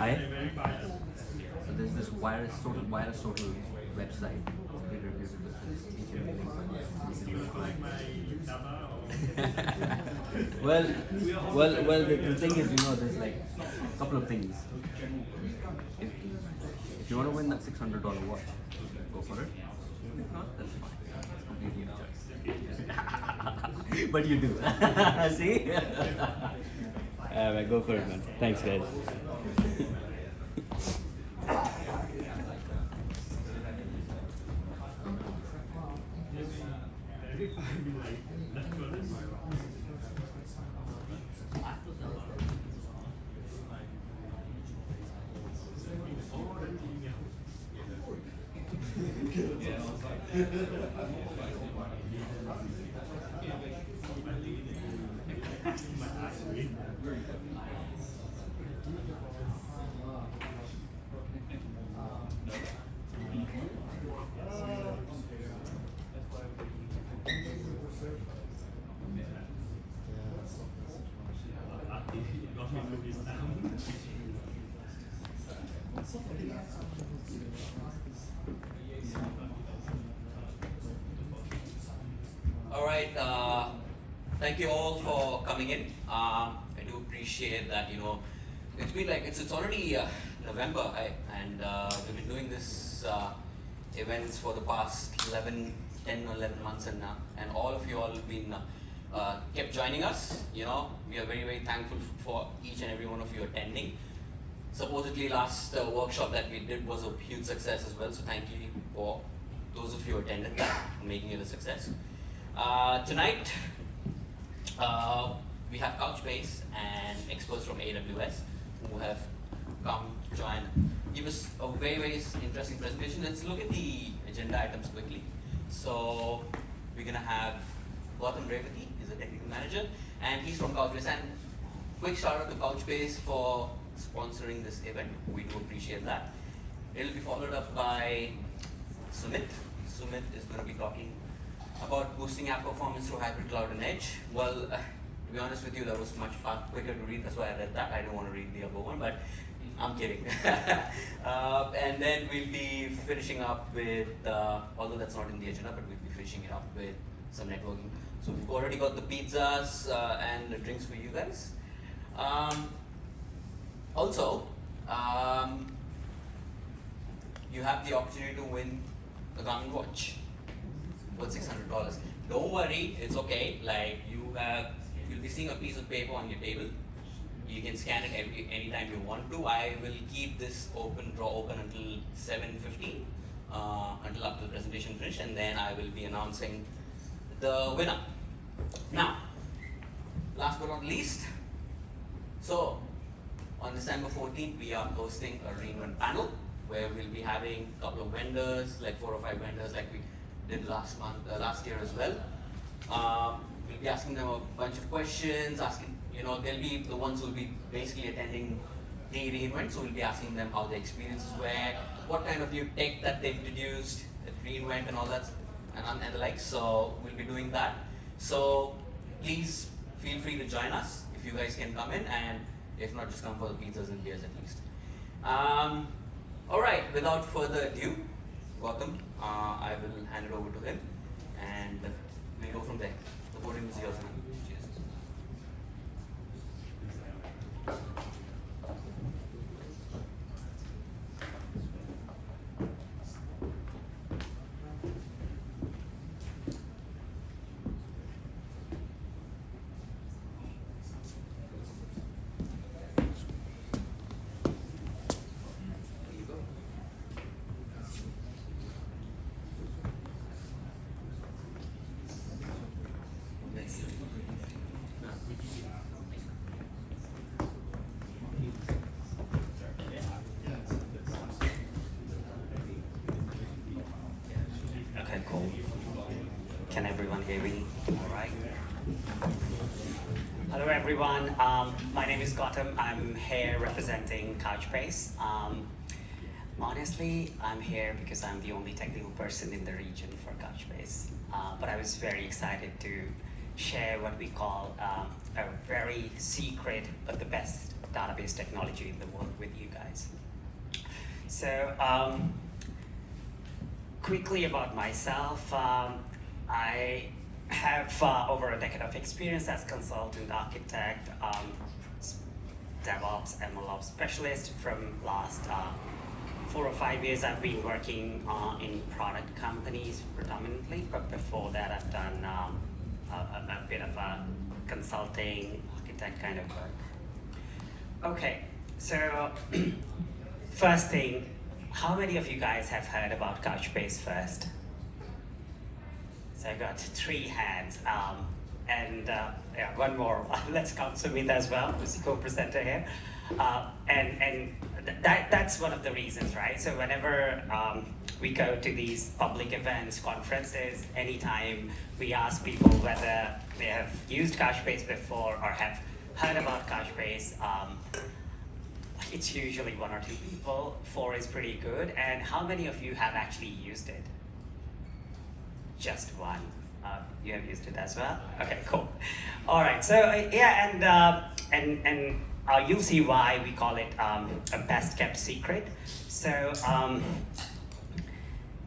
Hi. So there's this wireless total website. We reviewed it. You can link well. The thing is, there's like a couple of things. If you want to win that $600 watch, go for it. If not, that's fine. It's completely your choice. But you do. See? Go for it, man. Thanks, guys. All right, thank you all for coming in. I do appreciate that, it's been like, it's already November, and we've been doing this events for the past 10 or 11 months, and all of you all have been kept joining us. We are very, very thankful for each and every one of you attending. Supposedly last workshop that we did was a huge success as well, so thank you for those of you who attended that, making it a success. Tonight, we have Couchbase and experts from AWS who have come to join, give us a very, very interesting presentation. Let's look at the agenda items quickly. So we're going to have Gautam Revati, he's a technical manager, and he's from Couchbase. And quick shout out to Couchbase for sponsoring this event. We do appreciate that. It'll be followed up by Sumit. Sumit is going to be talking about boosting app performance through hybrid cloud and edge. Well, to be honest with you, that was much quicker to read. That's why I read that. I don't want to read the other one, but I'm kidding. And then we'll be finishing up with, although that's not in the agenda, but we'll be finishing it up with some networking. So we've already got the pizzas and the drinks for you guys. Also, you have the opportunity to win a Garmin watch worth $600. Don't worry, it's okay. Like you'll be seeing a piece of paper on your table. You can scan it anytime you want to. I will keep this draw open until 7:15, until after the presentation finished, and then I will be announcing the winner. Now, last but not least, so on December 14th, we are hosting a reinvent panel where we'll be having a couple of vendors, like 4 or 5 vendors, like we did last year as well. We'll be asking them a bunch of questions, they'll be the ones who will be basically attending the reinvent, so we'll be asking them how their experiences were, what kind of new tech that they introduced at reinvent and all that, and the like, so we'll be doing that. So please feel free to join us if you guys can come in, and if not, just come for the pizzas and beers at least. All right, without further ado, Gautam, I will hand it over to him, and we'll go from there. The podium is yours, man. Cheers. Okay, cool. Can everyone hear me? All right. Hello, everyone. My name is Gautam. I'm here representing Couchbase. Honestly, I'm here because I'm the only technical person in the region for Couchbase. But I was very excited to share what we call a very secret but the best database technology in the world with you guys. So, quickly about myself, I have over a decade of experience as consultant, architect, DevOps, MLOps specialist. From last 4 or 5 years, I've been working in product companies predominantly, but before that, I've done a bit of a consulting, architect kind of work. Okay, so first thing, how many of you guys have heard about Couchbase first? So I got 3 hands, and yeah, one more. Let's count Sumit as well, who's the co-presenter here. And that's one of the reasons, right? So whenever we go to these public events, conferences, anytime we ask people whether they have used Couchbase before or have heard about Couchbase, it's usually 1 or 2 people. 4 is pretty good. And how many of you have actually used it? Just 1. You have used it as well? Okay, cool. All right, so yeah, and you'll see why we call it a best kept secret. So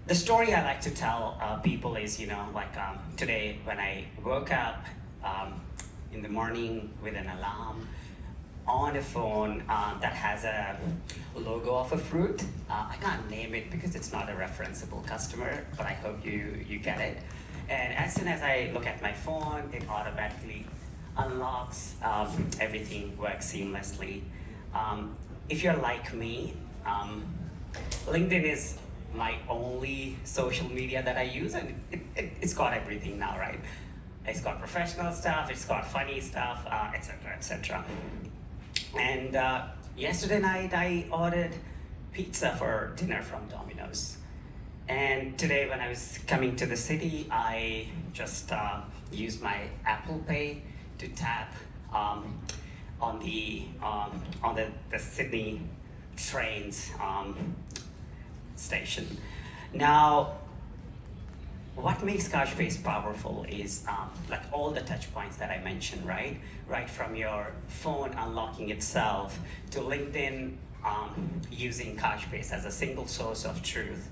the story I like to tell people is, like today when I woke up in the morning with an alarm on a phone that has a logo of a fruit. I can't name it because it's not a referenceable customer, but I hope you get it. And as soon as I look at my phone, it automatically unlocks, everything works seamlessly. If you're like me, LinkedIn is my only social media that I use, and it's got everything now, right? It's got professional stuff, it's got funny stuff, etc., etc. And yesterday night, I ordered pizza for dinner from Domino's. And today, when I was coming to the city, I just used my Apple Pay to tap on the Sydney trains station. Now, what makes Couchbase powerful is like all the touch points that I mentioned, right? Right from your phone unlocking itself to LinkedIn using Couchbase as a single source of truth.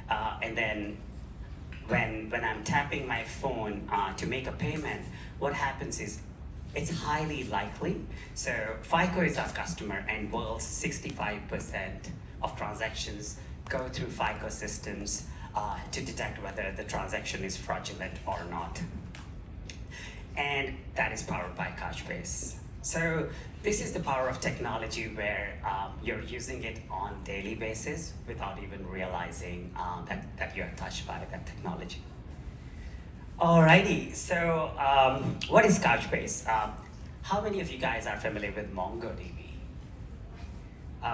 And then when I'm tapping my phone to make a payment, what happens is it's highly likely. So FICO is our customer, and world's 65% of transactions go through FICO systems to detect whether the transaction is fraudulent or not. And that is powered by Couchbase. So this is the power of technology where you're using it on a daily basis without even realizing that you're touched by that technology. Alrighty, so what is Couchbase? How many of you guys are familiar with MongoDB?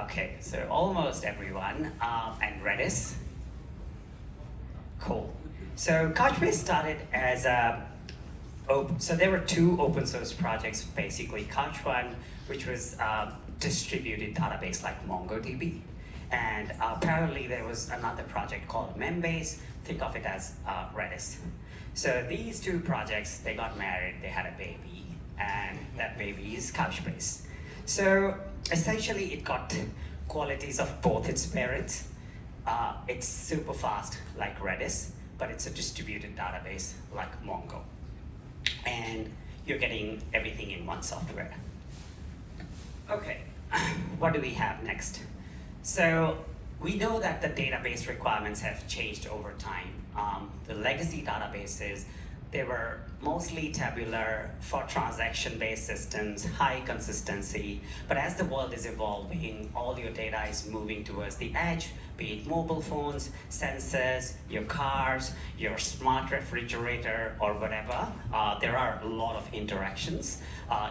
Okay, so almost everyone, and Redis. Cool. So Couchbase started as so there were 2 open source projects, basically. Couch One, which was a distributed database like MongoDB. And parallelly, there was another project called Membase. Think of it as Redis. So these 2 projects, they got married, they had a baby, and that baby is Couchbase. So essentially, it got qualities of both its parents. It's super fast like Redis, but it's a distributed database like Mongo. And you're getting everything in one software. Okay, what do we have next? So we know that the database requirements have changed over time. The legacy databases, they were mostly tabular for transaction-based systems, high consistency. But as the world is evolving, all your data is moving towards the edge, be it mobile phones, sensors, your cars, your smart refrigerator, or whatever. There are a lot of interactions.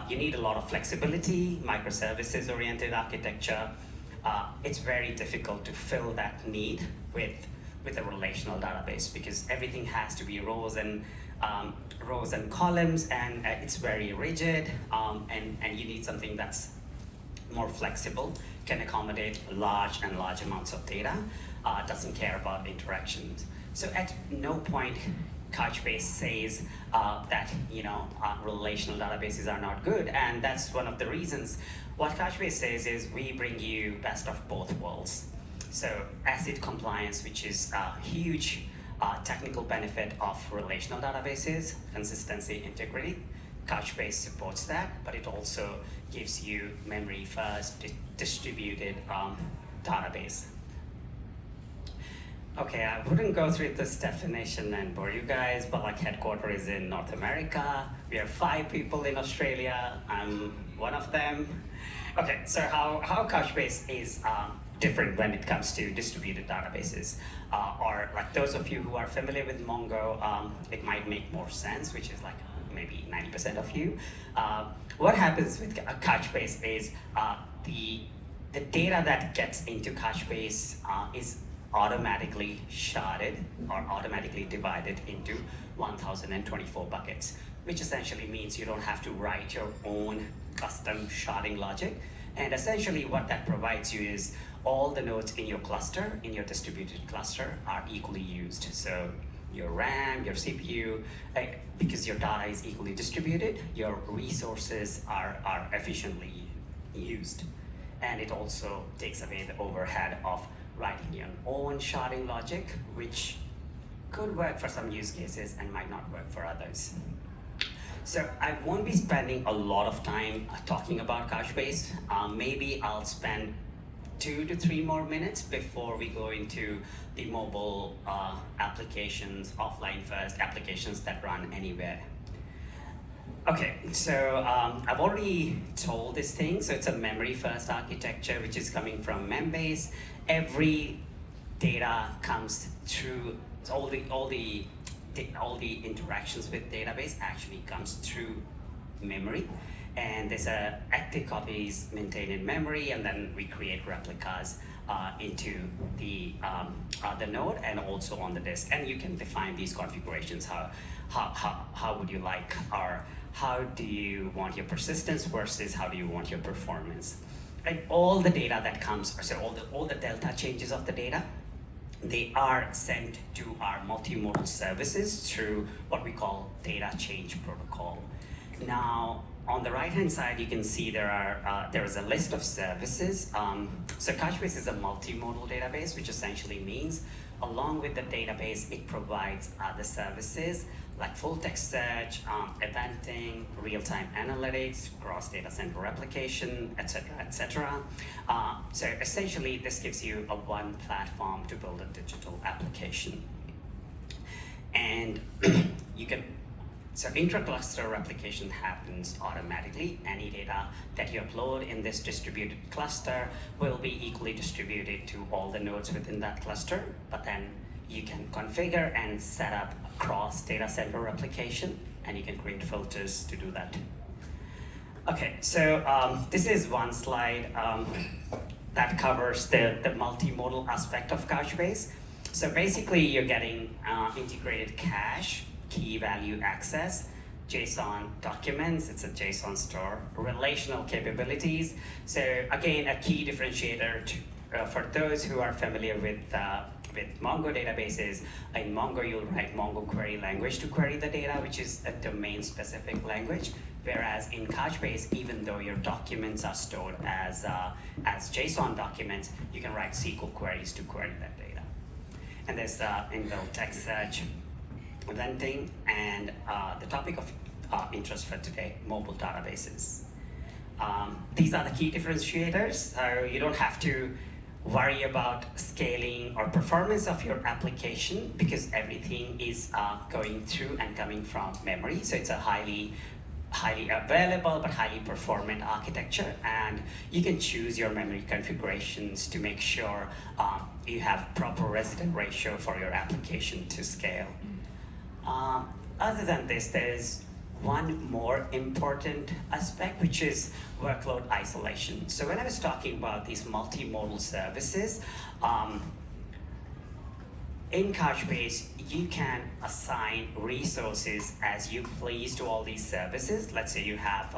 You need a lot of flexibility, microservices-oriented architecture. It's very difficult to fill that need with a relational database because everything has to be rows and columns, and it's very rigid, and you need something that's more flexible, can accommodate large amounts of data, doesn't care about interactions. So at no point Couchbase says that relational databases are not good, and that's one of the reasons. What Couchbase says is we bring you best of both worlds. So ACID compliance, which is a huge technical benefit of relational databases, consistency, integrity. Couchbase supports that, but it also gives you memory first distributed database. Okay, I wouldn't go through this definition and bore you guys, but like headquarters is in North America. We have 5 people in Australia. I'm one of them. Okay, so how Couchbase is different when it comes to distributed databases. Or like those of you who are familiar with Mongo, it might make more sense, which is like maybe 90% of you. What happens with Couchbase is the data that gets into Couchbase is automatically sharded or automatically divided into 1024 buckets, which essentially means you don't have to write your own custom sharding logic. And essentially what that provides you is all the nodes in your cluster, in your distributed cluster, are equally used. So your RAM, your CPU, because your data is equally distributed, your resources are efficiently used. And it also takes away the overhead of writing your own sharding logic, which could work for some use cases and might not work for others. So I won't be spending a lot of time talking about Couchbase. Maybe I'll spend 2 to 3 more minutes before we go into the mobile applications, offline first applications that run anywhere. Okay, so I've already told this thing. So it's a memory first architecture, which is coming from Membase. Every data comes through, all the interactions with database actually comes through memory. And there's active copies maintained in memory, and then we create replicas into the node and also on the disk. And you can define these configurations. How would you like, or how do you want your persistence versus how do you want your performance? And all the data that comes, so all the delta changes of the data, they are sent to our multimodal services through what we call data change protocol. Now, on the right-hand side, you can see there is a list of services. So Couchbase is a multimodal database, which essentially means along with the database, it provides other services like full text search, eventing, real-time analytics, cross data center replication, etc., etc. So essentially, this gives you a one platform to build a digital application. And so intra-cluster replication happens automatically. Any data that you upload in this distributed cluster will be equally distributed to all the nodes within that cluster, but then you can configure and set up a cross data center replication, and you can create filters to do that. Okay, so this is one slide that covers the multimodal aspect of Couchbase. So basically, you're getting integrated cache, key value access, JSON documents, it's a JSON store, relational capabilities. So again, a key differentiator for those who are familiar with Mongo databases. In Mongo, you'll write Mongo query language to query the data, which is a domain-specific language. Whereas in Couchbase, even though your documents are stored as JSON documents, you can write SQL queries to query that data. And there's inbuilt text search, eventing, and the topic of interest for today, mobile databases. These are the key differentiators. So you don't have to worry about scaling or performance of your application because everything is going through and coming from memory. So it's a highly available but highly performant architecture, and you can choose your memory configurations to make sure you have proper resident ratio for your application to scale. Other than this, there's one more important aspect, which is workload isolation. So when I was talking about these multimodal services, in Couchbase, you can assign resources as you please to all these services. Let's say you have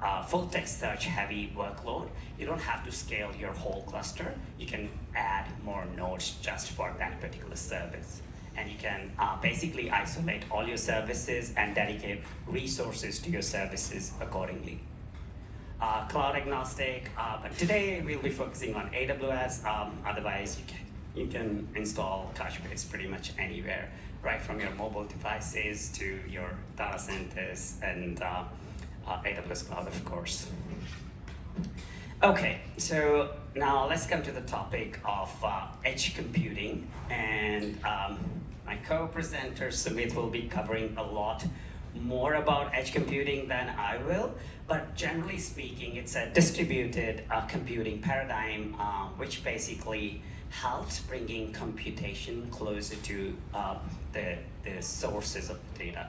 a full text search heavy workload. You don't have to scale your whole cluster. You can add more nodes just for that particular service. And you can basically isolate all your services and dedicate resources to your services accordingly. cloud agnostic, but today we'll be focusing on AWS. Otherwise, you can install Couchbase pretty much anywhere, right from your mobile devices to your data centers and AWS Cloud, of course. Okay, so now let's come to the topic of edge computing, and my co-presenter Sumit will be covering a lot more about edge computing than I will, but generally speaking, it's a distributed computing paradigm which basically helps bringing computation closer to the sources of data.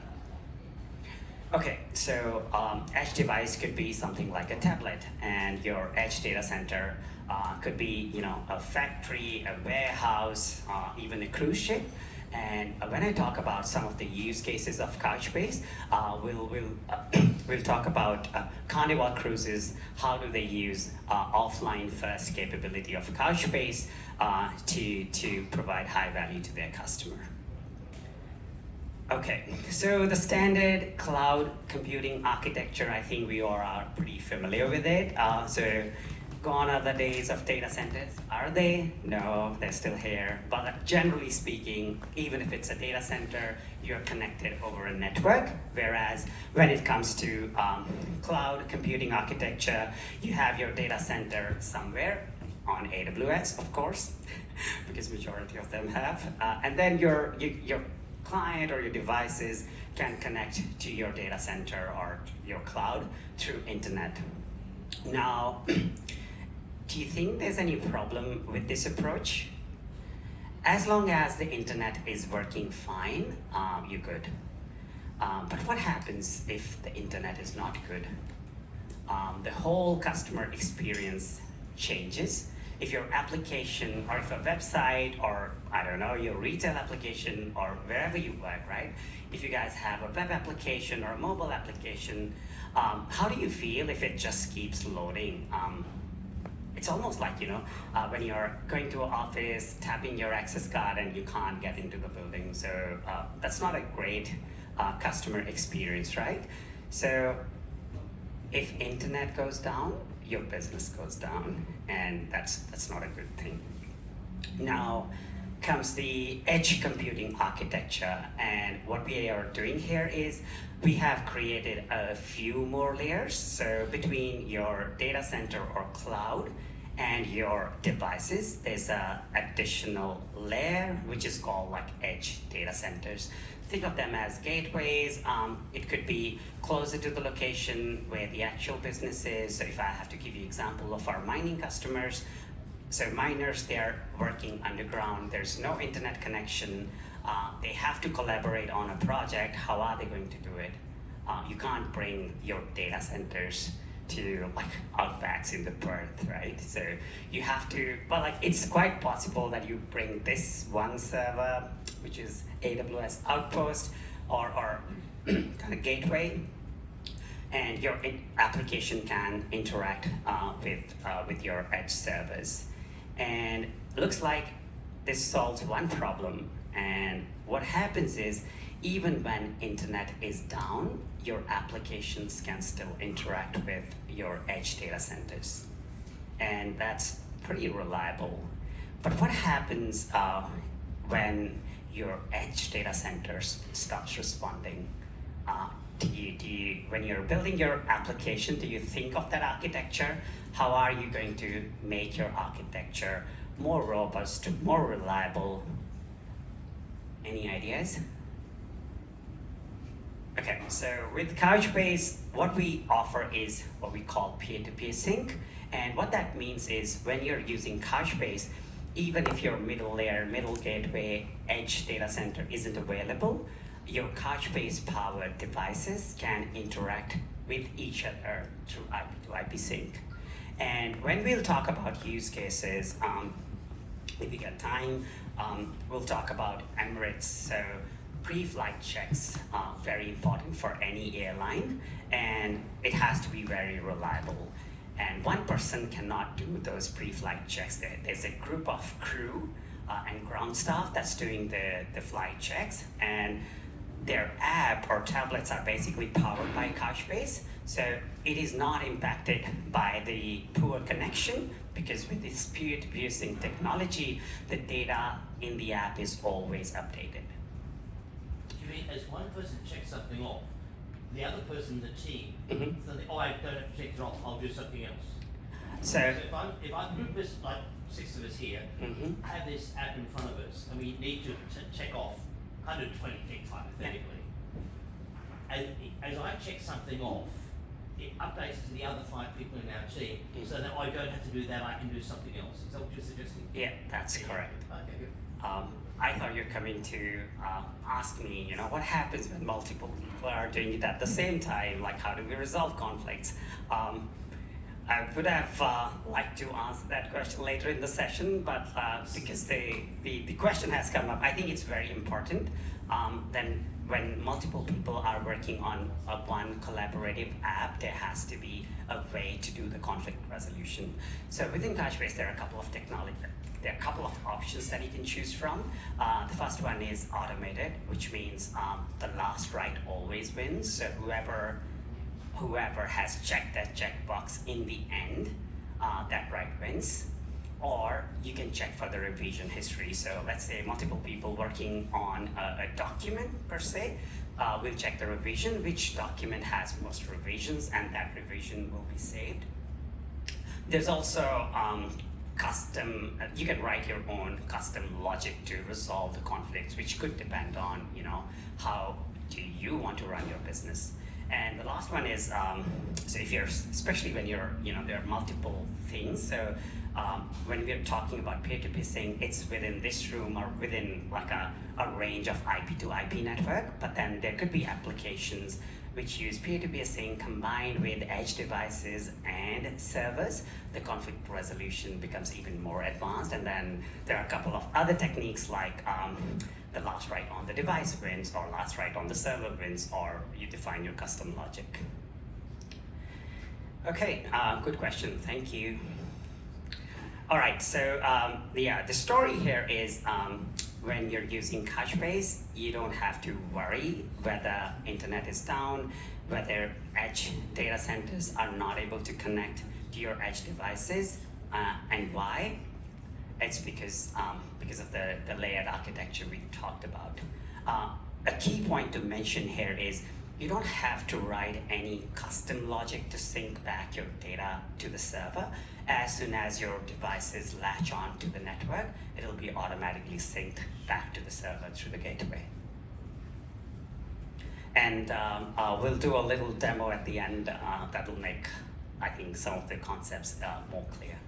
Okay, so edge device could be something like a tablet, and your edge data center could be, a factory, a warehouse, even a cruise ship. And when I talk about some of the use cases of Couchbase, we'll talk about Carnival Cruises. How do they use offline first capability of Couchbase to provide high value to their customer? Okay, so the standard cloud computing architecture, I think we all are pretty familiar with it. So gone are the days of data centers. Are they? No, they're still here. But generally speaking, even if it's a data center, you're connected over a network. Whereas when it comes to cloud computing architecture, you have your data center somewhere on AWS, of course, because majority of them have. And then your client or your devices can connect to your data center or your cloud through internet. Now, do you think there's any problem with this approach? As long as the internet is working fine, you're good. But what happens if the internet is not good? The whole customer experience changes. If your application, or if a website, or I don't know, your retail application, or wherever you work, right? If you guys have a web application or a mobile application, how do you feel if it just keeps loading? It's almost like, when you're going to an office, tapping your access card and you can't get into the building. So that's not a great customer experience, right? So if internet goes down, your business goes down, and that's not a good thing. Now comes the edge computing architecture, and what we are doing here is we have created a few more layers. So between your data center or cloud and your devices, there's an additional layer which is called like edge data centers. Think of them as gateways. It could be closer to the location where the actual business is. So if I have to give you an example of our mining customers, so miners, they're working underground. There's no internet connection. They have to collaborate on a project. How are they going to do it? You can't bring your data centers to like outbacks in the Perth, right? So you have to, but like it's quite possible that you bring this one server, which is AWS Outposts or kind of gateway, and your application can interact with your edge servers. And looks like this solves one problem. And what happens is, even when internet is down, your applications can still interact with your edge data centers. And that's pretty reliable. But what happens when your edge data centers stops responding? When you're building your application, do you think of that architecture? How are you going to make your architecture more robust, more reliable? Any ideas? Okay, so with Couchbase, what we offer is what we call peer-to-peer sync. And what that means is when you're using Couchbase, even if your middle layer, middle gateway, edge data center isn't available, your Couchbase powered devices can interact with each other through IP-to-IP sync. And when we'll talk about use cases, if we get time, we'll talk about Emirates. So pre-flight checks are very important for any airline, and it has to be very reliable. And one person cannot do those pre-flight checks. There's a group of crew and ground staff that's doing the flight checks, and their app or tablets are basically powered by Couchbase. So it is not impacted by the poor connection, because with this peer-to-peer sync technology, the data in the app is always updated. You mean as one person checks something off, the other person in the team, Mhm. so I don't have to check it off, I'll do something else. So, if I group this, like 6 of us here, mhm. have this app in front of us, and we need to check off 120 things hypothetically. As I check something off, it updates to the other 5 people in our team, so that I don't have to do that, I can do something else. Is that what you're suggesting? Yeah, that's correct. Okay, good. I thought you're coming to ask me, what happens when multiple people are doing it at the same time? Like, how do we resolve conflicts? I would have liked to answer that question later in the session, but because the question has come up, I think it's very important. Then when multiple people are working on one collaborative app, there has to be a way to do the conflict resolution. So within Couchbase, there are a couple of options that you can choose from. The first one is automated, which means the last write always wins. So whoever has checked that checkbox in the end, that write wins. Or you can check for the revision history. So let's say multiple people working on a document per se, will check the revision, which document has most revisions, and that revision will be saved. There's also you can write your own custom logic to resolve the conflicts, which could depend on, how do you want to run your business. And the last one is, so if especially when there are multiple things. So when we're talking about peer-to-peer sync, it's within this room or within like a range of IP to IP network, but then there could be applications which use peer-to-peer sync combined with edge devices and servers. The conflict resolution becomes even more advanced, and then there are a couple of other techniques like the last write on the device wins, or last write on the server wins, or you define your custom logic. Okay, good question, thank you. All right, so the story here is when you're using Couchbase, you don't have to worry whether internet is down, whether edge data centers are not able to connect to your edge devices, and why. It's because of the layered architecture we talked about. A key point to mention here is you don't have to write any custom logic to sync back your data to the server. As soon as your devices latch on to the network, it'll be automatically synced back to the server through the gateway. And we'll do a little demo at the end that will make, I think, some of the concepts more clear.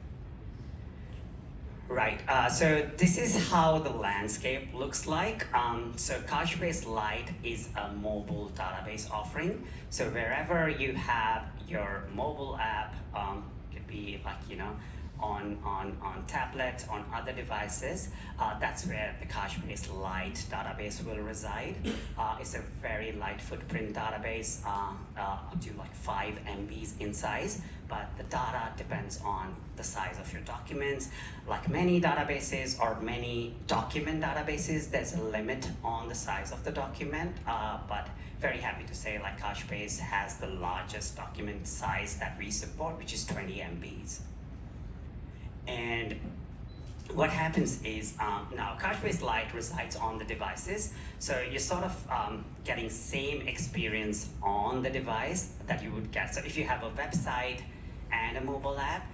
Right, so this is how the landscape looks like. So Couchbase Lite is a mobile database offering. So wherever you have your mobile app, could be like, on tablets, on other devices, that's where the Couchbase Lite database will reside. It's a very light footprint database, up to like 5 MBs in size, but the data depends on the size of your documents. Like many databases or many document databases, there's a limit on the size of the document, but very happy to say like Couchbase has the largest document size that we support, which is 20 MBs. And what happens is now Couchbase Lite resides on the devices, so you're sort of getting same experience on the device that you would get. So if you have a website and a mobile app,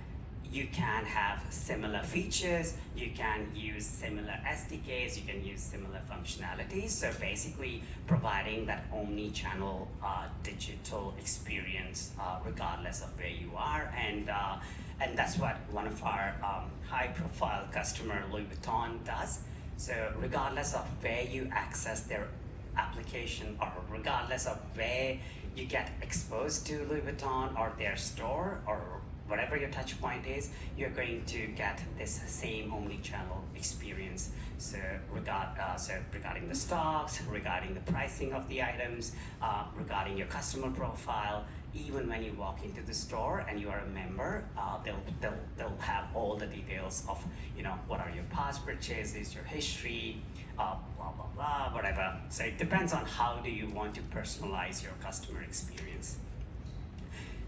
you can have similar features, you can use similar SDKs, you can use similar functionalities. So basically providing that omni-channel digital experience regardless of where you are. And that's what one of our high-profile customer, Louis Vuitton, does. So regardless of where you access their application, or regardless of where you get exposed to Louis Vuitton or their store, or whatever your touch point is, you're going to get this same omni-channel experience. So regarding the stocks, regarding the pricing of the items, regarding your customer profile, even when you walk into the store and you are a member, they'll have all the details of, what are your past purchases, your history, blah, blah, blah, whatever. So it depends on how do you want to personalize your customer experience.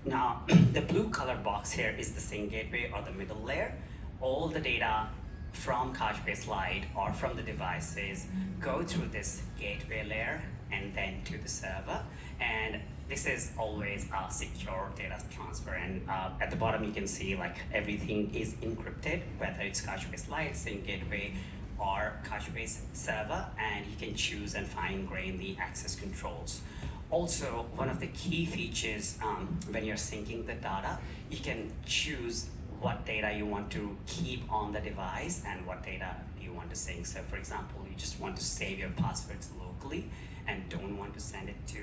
Now, the blue color box here is the sync gateway or the middle layer. All the data from Couchbase Lite or from the devices go through this gateway layer and then to the server. And this is always a secure data transfer. And at the bottom, you can see like everything is encrypted, whether it's Couchbase Lite, sync gateway, or Couchbase server, and you can choose and fine-grain the access controls. Also, one of the key features when you're syncing the data, you can choose what data you want to keep on the device and what data you want to sync. So for example, you just want to save your passwords locally and don't want to send it to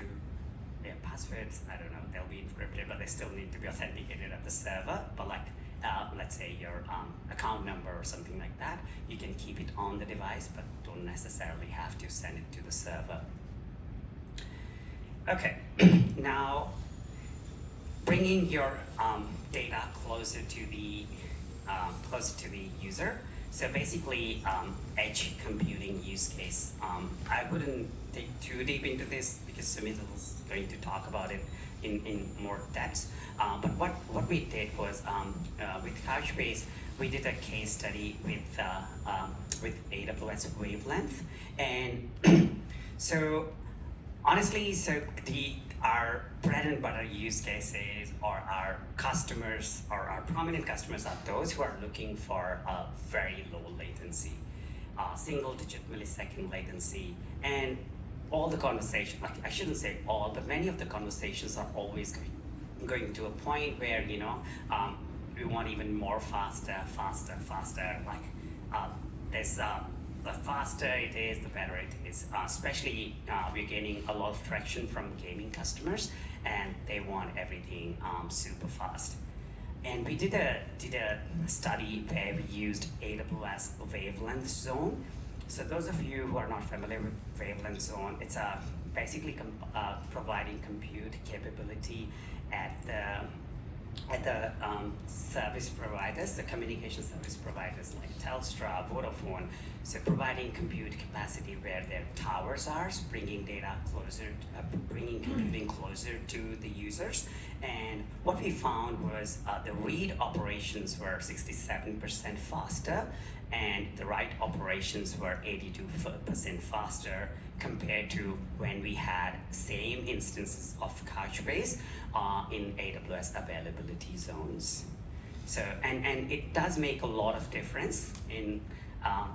your passwords, I don't know, they'll be encrypted, but they still need to be authenticated at the server. But like, let's say your account number or something like that, you can keep it on the device, but don't necessarily have to send it to the server. Okay, now bringing your data closer to the user. So basically, edge computing use case. I wouldn't dig too deep into this because Sumit is going to talk about it in more depth. But what we did was with Couchbase, we did a case study with AWS Wavelength, and so honestly, our bread and butter use cases or our customers or our prominent customers are those who are looking for a very low latency, single-digit millisecond latency, and all the conversation, like I shouldn't say all, but many of the conversations are always going to a point where, you know, we want even more faster, like the faster it is, the better it is. Especially we're gaining a lot of traction from gaming customers, and they want everything super fast. And we did a study where we used AWS Wavelength Zone. So those of you who are not familiar with Wavelength Zone, it's basically providing compute capability at the service providers, the communication service providers like Telstra, Vodafone. So providing compute capacity where their towers are, bringing data closer, bringing computing closer to the users. And what we found was the read operations were 67% faster, and the write operations were 82% faster compared to when we had same instances of Couchbase in AWS availability zones. So, and it does make a lot of difference in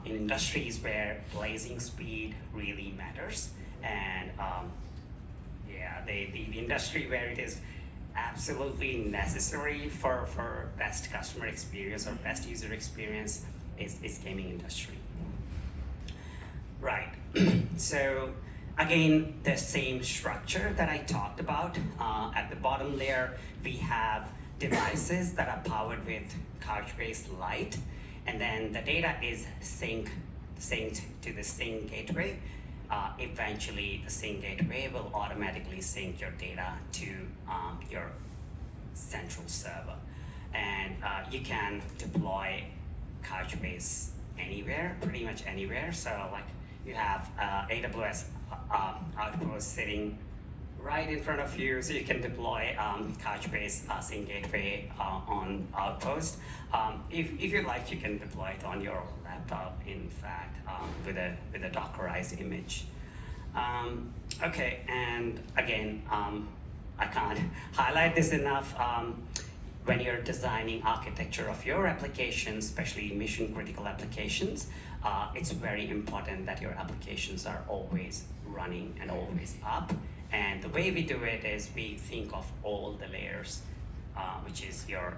industries where blazing speed really matters. And yeah, the industry where it is absolutely necessary for best customer experience or best user experience is gaming industry. Right, so again, the same structure that I talked about. At the bottom layer, we have devices that are powered with Couchbase Lite, and then the data is synced to the sync gateway. Eventually, the sync gateway will automatically sync your data to your central server. And you can deploy Couchbase anywhere, pretty much anywhere. So like you have AWS Outposts sitting right in front of you, so you can deploy Couchbase sync gateway on Outpost. If you like, you can deploy it on your laptop, in fact, with a Dockerized image. Okay, and again, I can't highlight this enough. When you're designing architecture of your applications, especially mission critical applications, it's very important that your applications are always running and always up. And the way we do it is we think of all the layers, which is your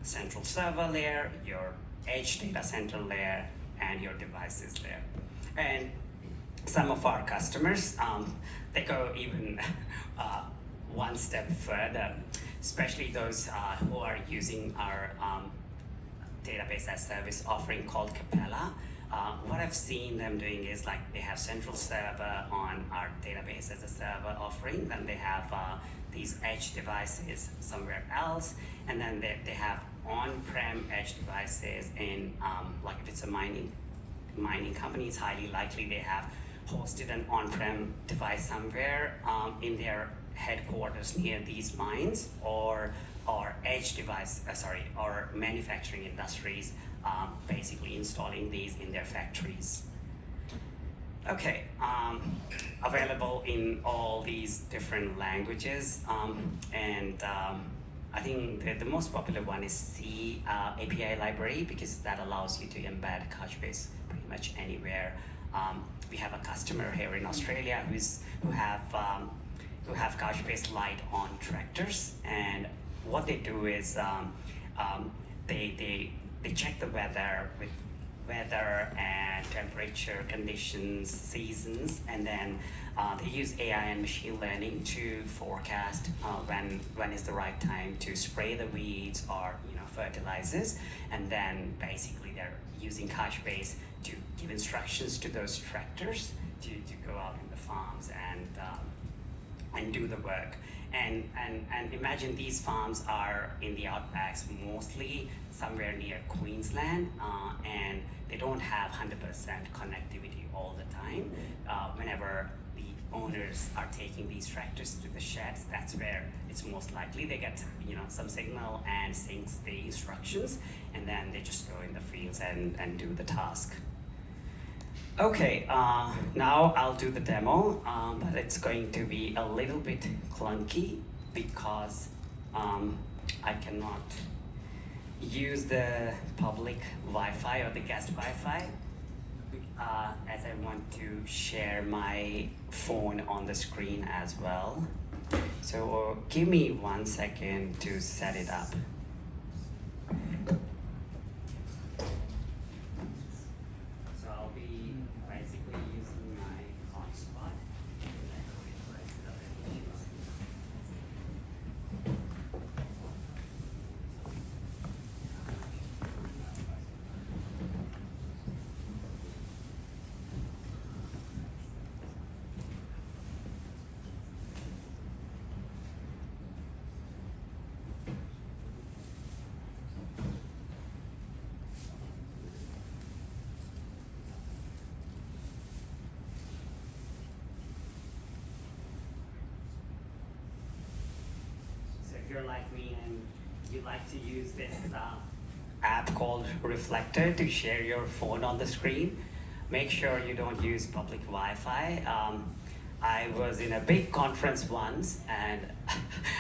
central server layer, your edge data center layer, and your devices layer. And some of our customers, they go even one step further, especially those who are using our database as service offering called Capella. What I've seen them doing is like they have central server on our database as a server offering, then they have these edge devices somewhere else, and then they have on-prem edge devices in, like if it's a mining company, it's highly likely they have hosted an on-prem device somewhere in their headquarters near these mines or edge device, or manufacturing industries, basically installing these in their factories. Okay, available in all these different languages, and I think the most popular one is C API library, because that allows you to embed Couchbase pretty much anywhere. We have a customer here in Australia who have Couchbase Lite on tractors, and what they do is they check the weather with weather and temperature conditions, seasons, and then they use AI and machine learning to forecast when is the right time to spray the weeds or fertilizers, and then basically they're using Couchbase to give instructions to those tractors to go out in the farms and do the work. And imagine these farms are in the outbacks, mostly somewhere near Queensland, and they don't have 100% connectivity all the time. Whenever the owners are taking these tractors to the sheds, that's where it's most likely they get some signal and syncs the instructions, and then they just go in the fields and do the task. Okay, now I'll do the demo, but it's going to be a little bit clunky because I cannot use the public Wi-Fi or the guest Wi-Fi as I want to share my phone on the screen as well. So give me 1 second to set it up. So I'll be basically using my hotspot. If you're like me and you like to use this app called Reflector to share your phone on the screen, make sure you don't use public Wi-Fi. I was in a big conference once and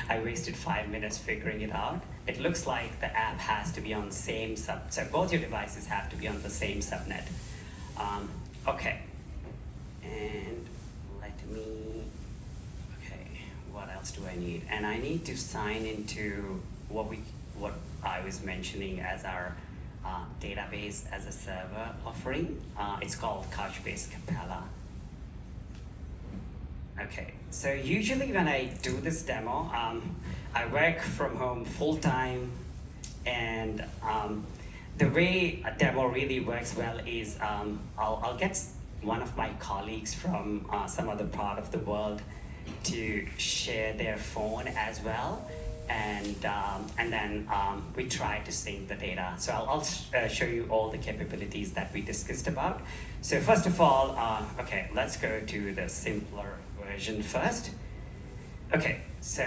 I wasted 5 minutes figuring it out. It looks like the app has to be on the same so both your devices have to be on the same subnet. Okay, and let me, what else do I need? And I need to sign into what I was mentioning as our database as a server offering. It's called Couchbase Capella. Okay, so usually when I do this demo, I work from home full time, and the way a demo really works well is I'll get one of my colleagues from some other part of the world to share their phone as well, and then we try to sync the data. So I'll show you all the capabilities that we discussed about. So first of all, okay, let's go to the simpler version first. Okay, so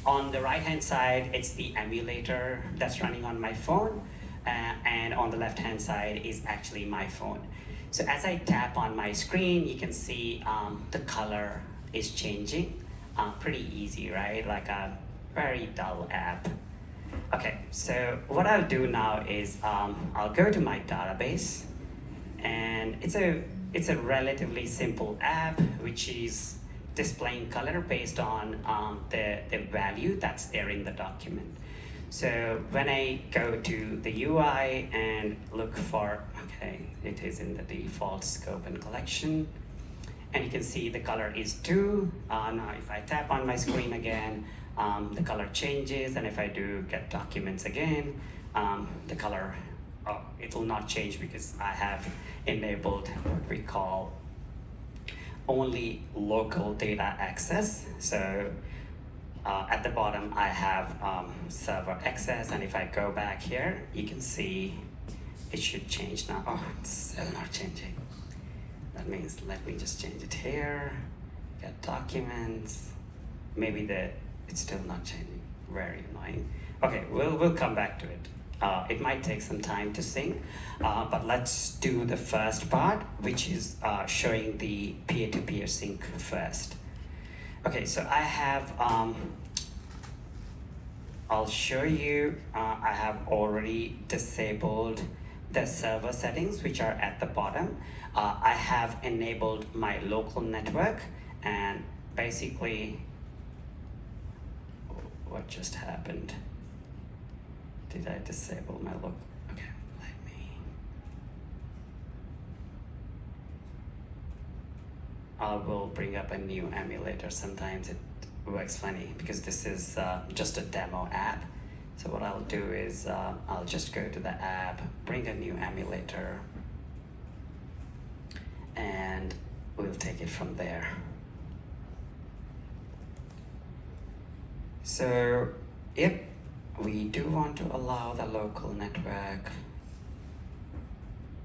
on the right hand side, it's the emulator that's running on my phone, and on the left hand side is actually my phone. So as I tap on my screen, you can see the color is changing. Pretty easy, right? Like a very dull app. Okay, so what I'll do now is I'll go to my database, and it's a relatively simple app which is displaying color based on the value that's there in the document. So when I go to the UI and look for, okay, it is in the default scope and collection, and you can see the color is 2. Now if I tap on my screen again, the color changes, and if I do get documents again, the color, it will not change because I have enabled what we call only local data access. So at the bottom I have server access, and if I go back here, you can see it should change now. Oh, it's still not changing. That means let me just change it here, get documents, maybe it's still not changing. Very annoying. Okay, we'll come back to it. It might take some time to sync, but let's do the first part, which is showing the peer-to-peer sync first. Okay, so I have, I'll show you, I have already disabled the server settings, which are at the bottom. I have enabled my local network, and basically, what just happened? Did I disable my local? Okay, let me. I will bring up a new emulator. Sometimes it works funny because this is just a demo app. So what I'll do is I'll just go to the app, bring a new emulator, and we'll take it from there. So, yep, we do want to allow the local network.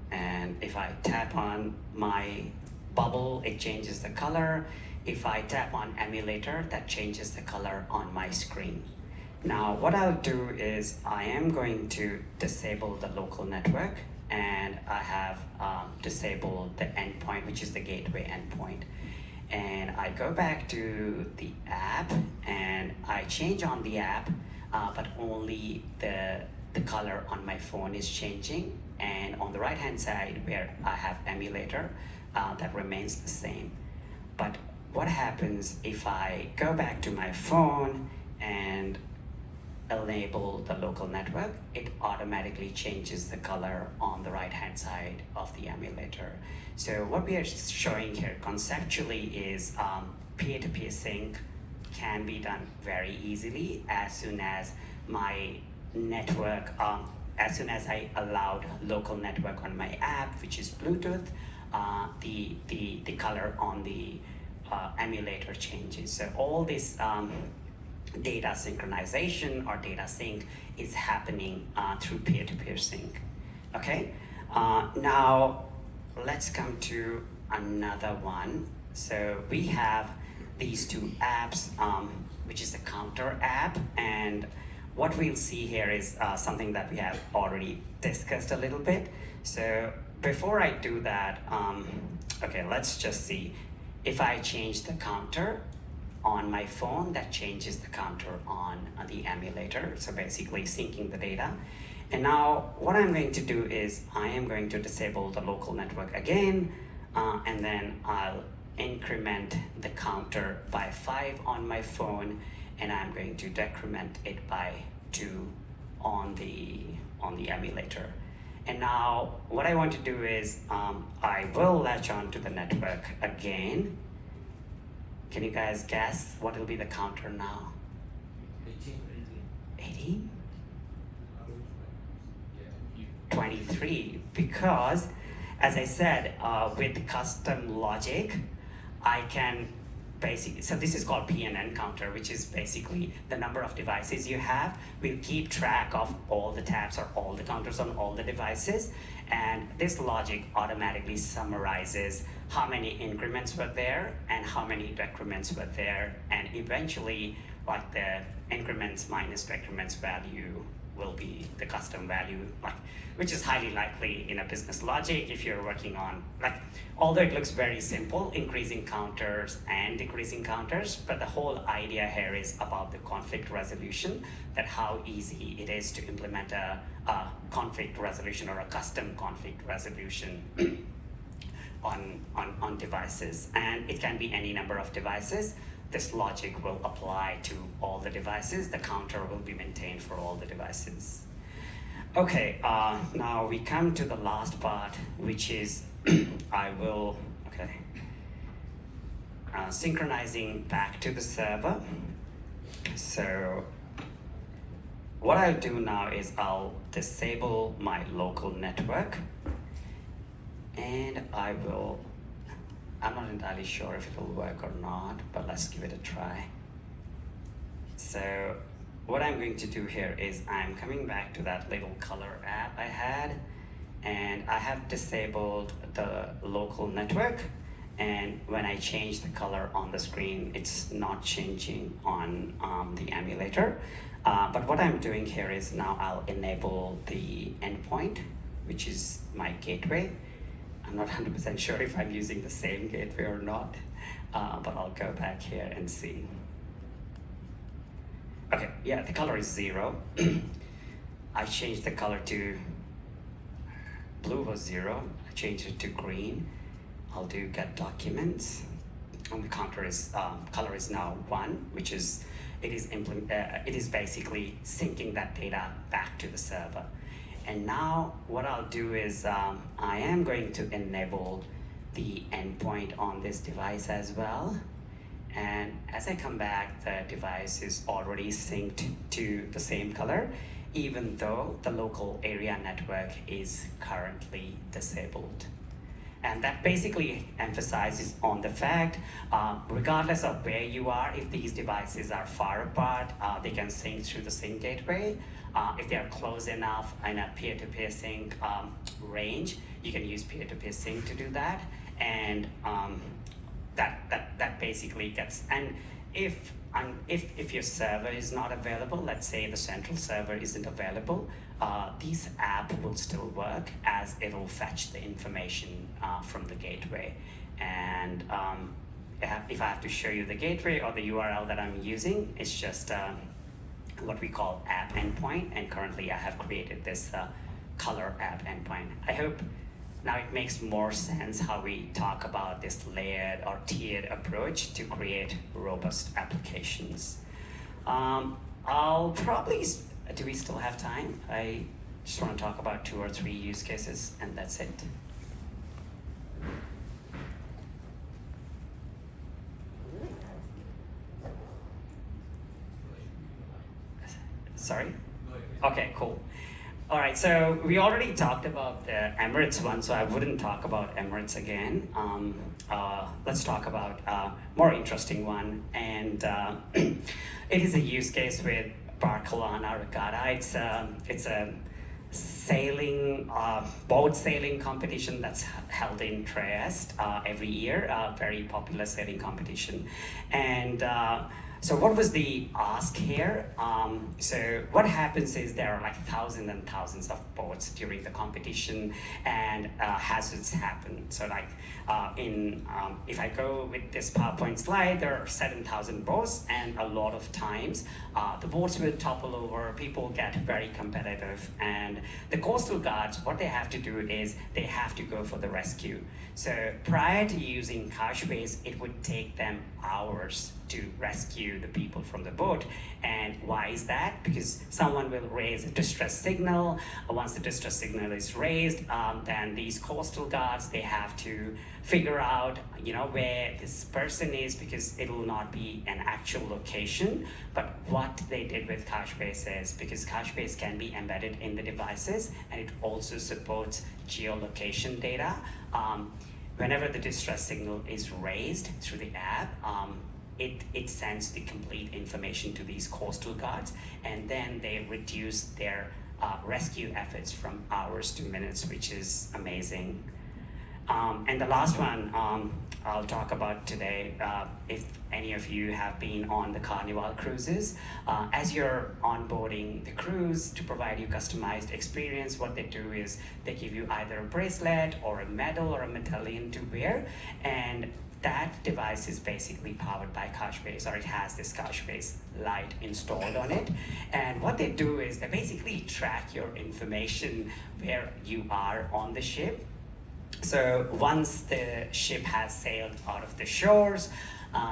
And if I tap on my bubble, it changes the color. If I tap on emulator, that changes the color on my screen. Now, what I'll do is I am going to disable the local network, and I have disabled the endpoint, which is the gateway endpoint. And I go back to the app, and I change on the app, but only the color on my phone is changing. And on the right-hand side, where I have emulator, that remains the same. But what happens if I go back to my phone and enable the local network? It automatically changes the color on the right-hand side of the emulator. So what we are showing here conceptually is peer-to-peer sync can be done very easily as soon as my network, as soon as I allowed local network on my app, which is Bluetooth, the color on the emulator changes. So all this data synchronization or data sync is happening through peer-to-peer sync. Okay, now let's come to another one. So we have these two apps, which is the counter app, and what we'll see here is something that we have already discussed a little bit. So before I do that, okay, let's just see. If I change the counter on my phone, that changes the counter on the emulator, so basically syncing the data. And now what I'm going to do is I am going to disable the local network again, and then I'll increment the counter by 5 on my phone, and I'm going to decrement it by 2 on the emulator. And now what I want to do is I will latch on to the network again. Can you guys guess what will be the counter now? 18? 23, because as I said, with custom logic, I can basically, so this is called PNN counter, which is basically the number of devices you have. We'll keep track of all the tabs or all the counters on all the devices, and this logic automatically summarizes how many increments were there and how many decrements were there, and eventually like the increments minus decrements value will be the custom value, like, which is highly likely in a business logic if you're working on, like, although it looks very simple, increasing counters and decreasing counters, but the whole idea here is about the conflict resolution, that how easy it is to implement a conflict resolution or a custom conflict resolution on devices. And it can be any number of devices. This logic will apply to all the devices. The counter will be maintained for all the devices. Okay, now we come to the last part, which is synchronizing back to the server. So what I'll do now is I'll disable my local network, and I'm not entirely sure if it will work or not, but let's give it a try. So what I'm going to do here is I'm coming back to that little color app I had, and I have disabled the local network, And when I change the color on the screen, it's not changing on the emulator. But what I'm doing here is now I'll enable the endpoint, which is my gateway. I'm not 100% sure if I'm using the same gateway or not, but I'll go back here and see. Okay, yeah, the color is 0. I changed the color to, blue was 0, I changed it to green. I'll do get documents, and the color is now 1, which is, it is basically syncing that data back to the server. And now what I'll do is I am going to enable the endpoint on this device as well. And as I come back, the device is already synced to the same color, even though the local area network is currently disabled. And that basically emphasizes on the fact, regardless of where you are, if these devices are far apart, they can sync through the sync gateway. If they are close enough in a peer-to-peer sync range, you can use peer-to-peer sync to do that. And that basically gets, and if your server is not available, let's say the central server isn't available, this app will still work as it'll fetch the information from the gateway. And if I have to show you the gateway or the URL that I'm using, it's just what we call app endpoint, and currently I have created this color app endpoint. I hope now it makes more sense how we talk about this layered or tiered approach to create robust applications. I'll probably, do we still have time? I just want to talk about 2 or 3 use cases, and that's it. Sorry? Okay, cool. All right, so we already talked about the Emirates one, so I wouldn't talk about Emirates again. Let's talk about a more interesting one, and it is a use case with Barcelona Regatta. It's a sailing, boat sailing competition that's held in Trieste every year, a very popular sailing competition. And so what was the ask here? So what happens is there are like thousands and thousands of boats during the competition, and hazards happen. So like if I go with this PowerPoint slide, there are 7,000 boats, and a lot of times the boats will topple over, people get very competitive, and the coastal guards, what they have to do is they have to go for the rescue. So prior to using Couchbase, it would take them hours to rescue the people from the boat. And why is that? Because someone will raise a distress signal. Once the distress signal is raised, then these coastal guards, they have to figure out, where this person is, because it will not be an actual location. But what they did with Couchbase is, because Couchbase can be embedded in the devices, and it also supports geolocation data. Whenever the distress signal is raised through the app, it sends the complete information to these coastal guards, and then they reduce their rescue efforts from hours to minutes, which is amazing. And the last one I'll talk about today, if any of you have been on the Carnival cruises, as you're onboarding the cruise to provide you customized experience, what they do is they give you either a bracelet or a medal or a medallion to wear, and that device is basically powered by Couchbase, or it has this Couchbase Lite installed on it. And what they do is they basically track your information where you are on the ship. So once the ship has sailed out of the shores,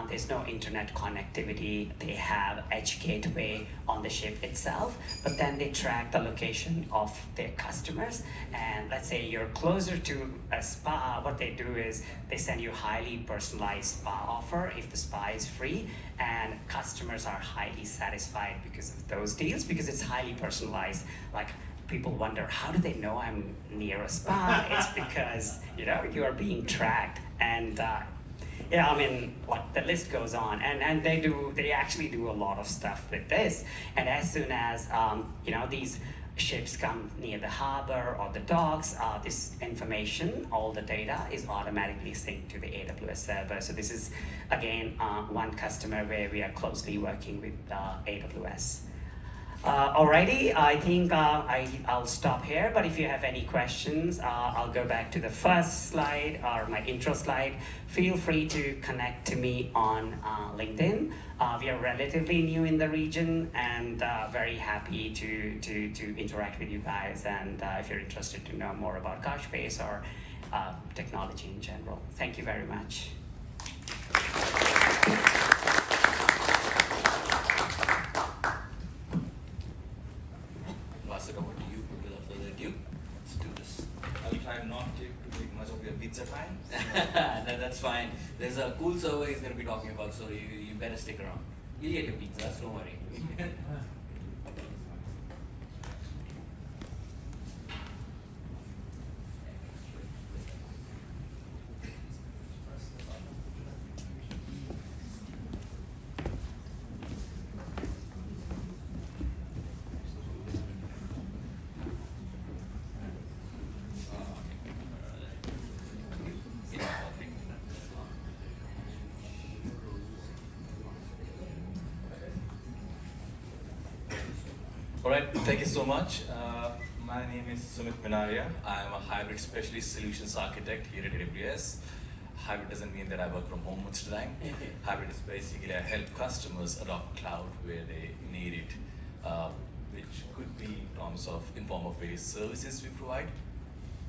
there's no internet connectivity. They have Edge gateway on the ship itself, but then they track the location of their customers. And let's say you're closer to a spa, what they do is they send you highly personalized spa offer if the spa is free, and customers are highly satisfied because of those deals, because it's highly personalized. Like, people wonder, how do they know I'm near a spa? It's because, you are being tracked. And the list goes on, and they actually do a lot of stuff with this. And as soon as these ships come near the harbor or the docks, this information, all the data is automatically synced to the AWS server. So this is, again, one customer where we are closely working with AWS. Alrighty, I think I'll stop here, but if you have any questions, I'll go back to the first slide or my intro slide. Feel free to connect to me on LinkedIn. We are relatively new in the region and very happy to interact with you guys, and if you're interested to know more about Couchbase or technology in general. Thank you very much. Pass it over to you without further ado. Let's do this. I'll try not to take much of your pizza time. That's fine. There's a cool server he's going to be talking about, so you better stick around. You'll get your pizza, don't worry. All right, thank you so much. My name is Sumit Minaria. I am a hybrid specialist solutions architect here at AWS. Hybrid doesn't mean that I work from home most of the time. Hybrid is basically I help customers adopt cloud where they need it, which could be in form of various services we provide.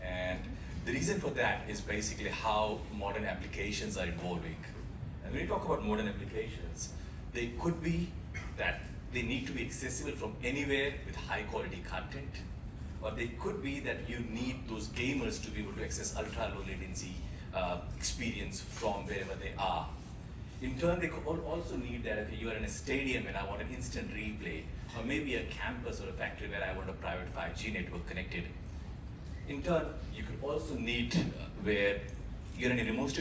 And the reason for that is basically how modern applications are evolving. And when you talk about modern applications, they could be that they need to be accessible from anywhere with high quality content, or they could be that you need those gamers to be able to access ultra low latency experience from wherever they are. In turn, they could also need that if you are in a stadium and I want an instant replay, or maybe a campus or a factory where I want a private 5G network connected. In turn, you could also need where you're in a remote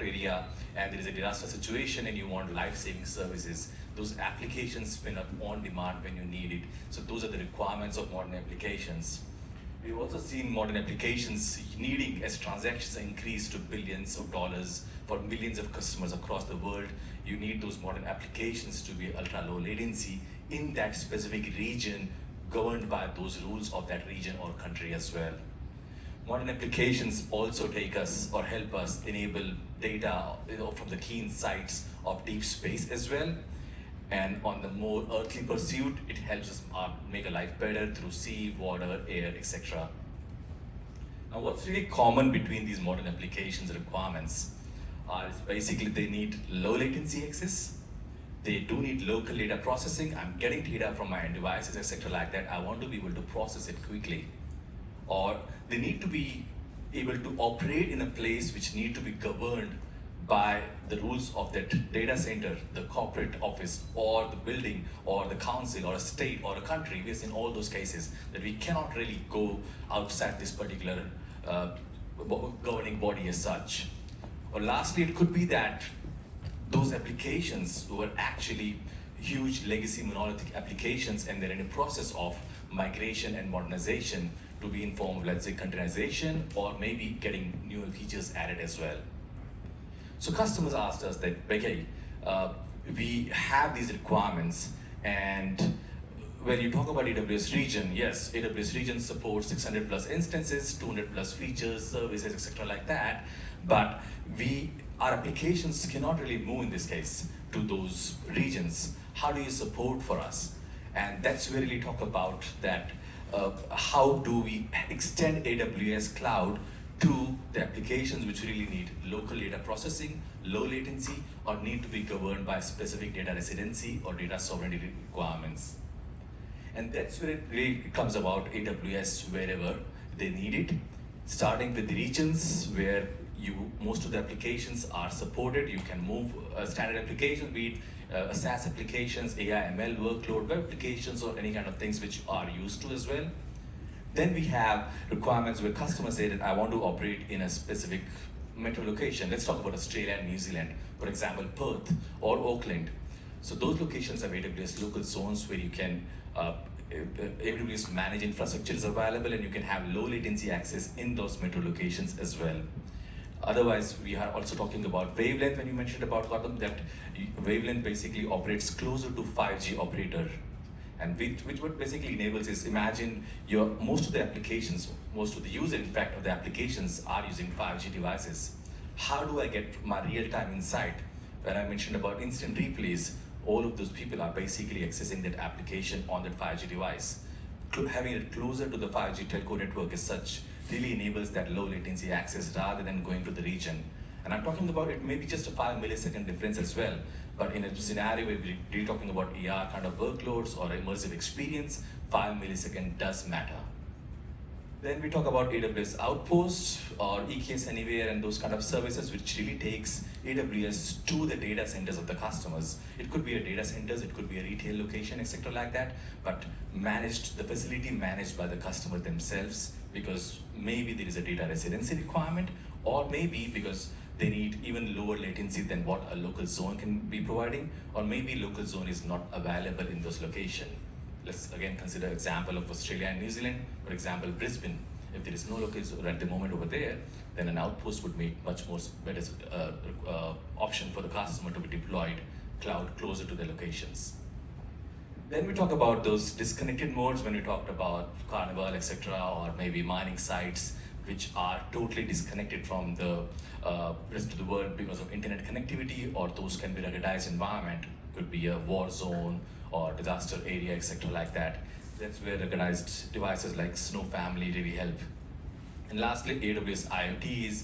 area and there is a disaster situation and you want life-saving services. Those applications spin up on demand when you need it. So those are the requirements of modern applications. We've also seen modern applications needing, as transactions increase to billions of dollars for millions of customers across the world, you need those modern applications to be ultra low latency in that specific region, governed by those rules of that region or country as well. Modern applications also take us or help us enable data from the key insights of deep space as well. And on the more earthly pursuit, it helps us make a life better through sea, water, air, etc. Now, what's really common between these modern applications requirements is basically they need low latency access. They do need local data processing. I'm getting data from my end devices, etc. like that. I want to be able to process it quickly. Or they need to be able to operate in a place which need to be governed by the rules of that data center, the corporate office, or the building, or the council, or a state, or a country. We've seen all those cases that we cannot really go outside this particular governing body as such. Or lastly, it could be that those applications were actually huge legacy monolithic applications and they're in a process of migration and modernization to be in form of, let's say, containerization, or maybe getting newer features added as well. So customers asked us that, okay, we have these requirements, and when you talk about AWS region, yes, AWS region supports 600 plus instances, 200 plus features, services, etc. like that, but our applications cannot really move in this case to those regions. How do you support for us? And that's where we really talk about that, how do we extend AWS cloud to the applications which really need local data processing, low latency, or need to be governed by specific data residency or data sovereignty requirements. And that's where it really comes about AWS wherever they need it, starting with the regions where most of the applications are supported. You can move a standard application, be it SaaS applications, AI, ML workload, web applications, or any kind of things which you are used to as well. Then we have requirements where customers say that I want to operate in a specific metro location. Let's talk about Australia and New Zealand, for example, Perth or Auckland. So those locations have AWS Local Zones where you can AWS managed infrastructure is available, and you can have low latency access in those metro locations as well. Otherwise, we are also talking about wavelength. When you mentioned about Gautam, that wavelength basically operates closer to 5G operator, and which what basically enables is, imagine most of the applications, most of the user, in fact, of the applications are using 5G devices. How do I get my real-time insight? When I mentioned about instant replays, all of those people are basically accessing that application on that 5G device. Having it closer to the 5G telco network as such really enables that low latency access rather than going to the region. And I'm talking about it maybe just a 5 millisecond difference as well, but in a scenario where we're talking about AR kind of workloads or immersive experience, 5 millisecond does matter. Then we talk about AWS Outposts or EKS Anywhere and those kind of services, which really takes AWS to the data centers of the customers. It could be a data centers, it could be a retail location, etc. like that, but the facility managed by the customer themselves, because maybe there is a data residency requirement, or maybe because they need even lower latency than what a local zone can be providing, or maybe local zone is not available in those locations. Let's again consider example of Australia and New Zealand. For example, Brisbane. If there is no local zone at the moment over there, then an outpost would make much more better option for the customer to be deployed cloud closer to their locations. Then we talk about those disconnected modes when we talked about Carnival, etc., or maybe mining sites which are totally disconnected from the rest of the world because of internet connectivity, or those can be ruggedized environment, could be a war zone or disaster area, etc. like that. That's where ruggedized devices like Snow Family really help. And lastly, AWS IoTs.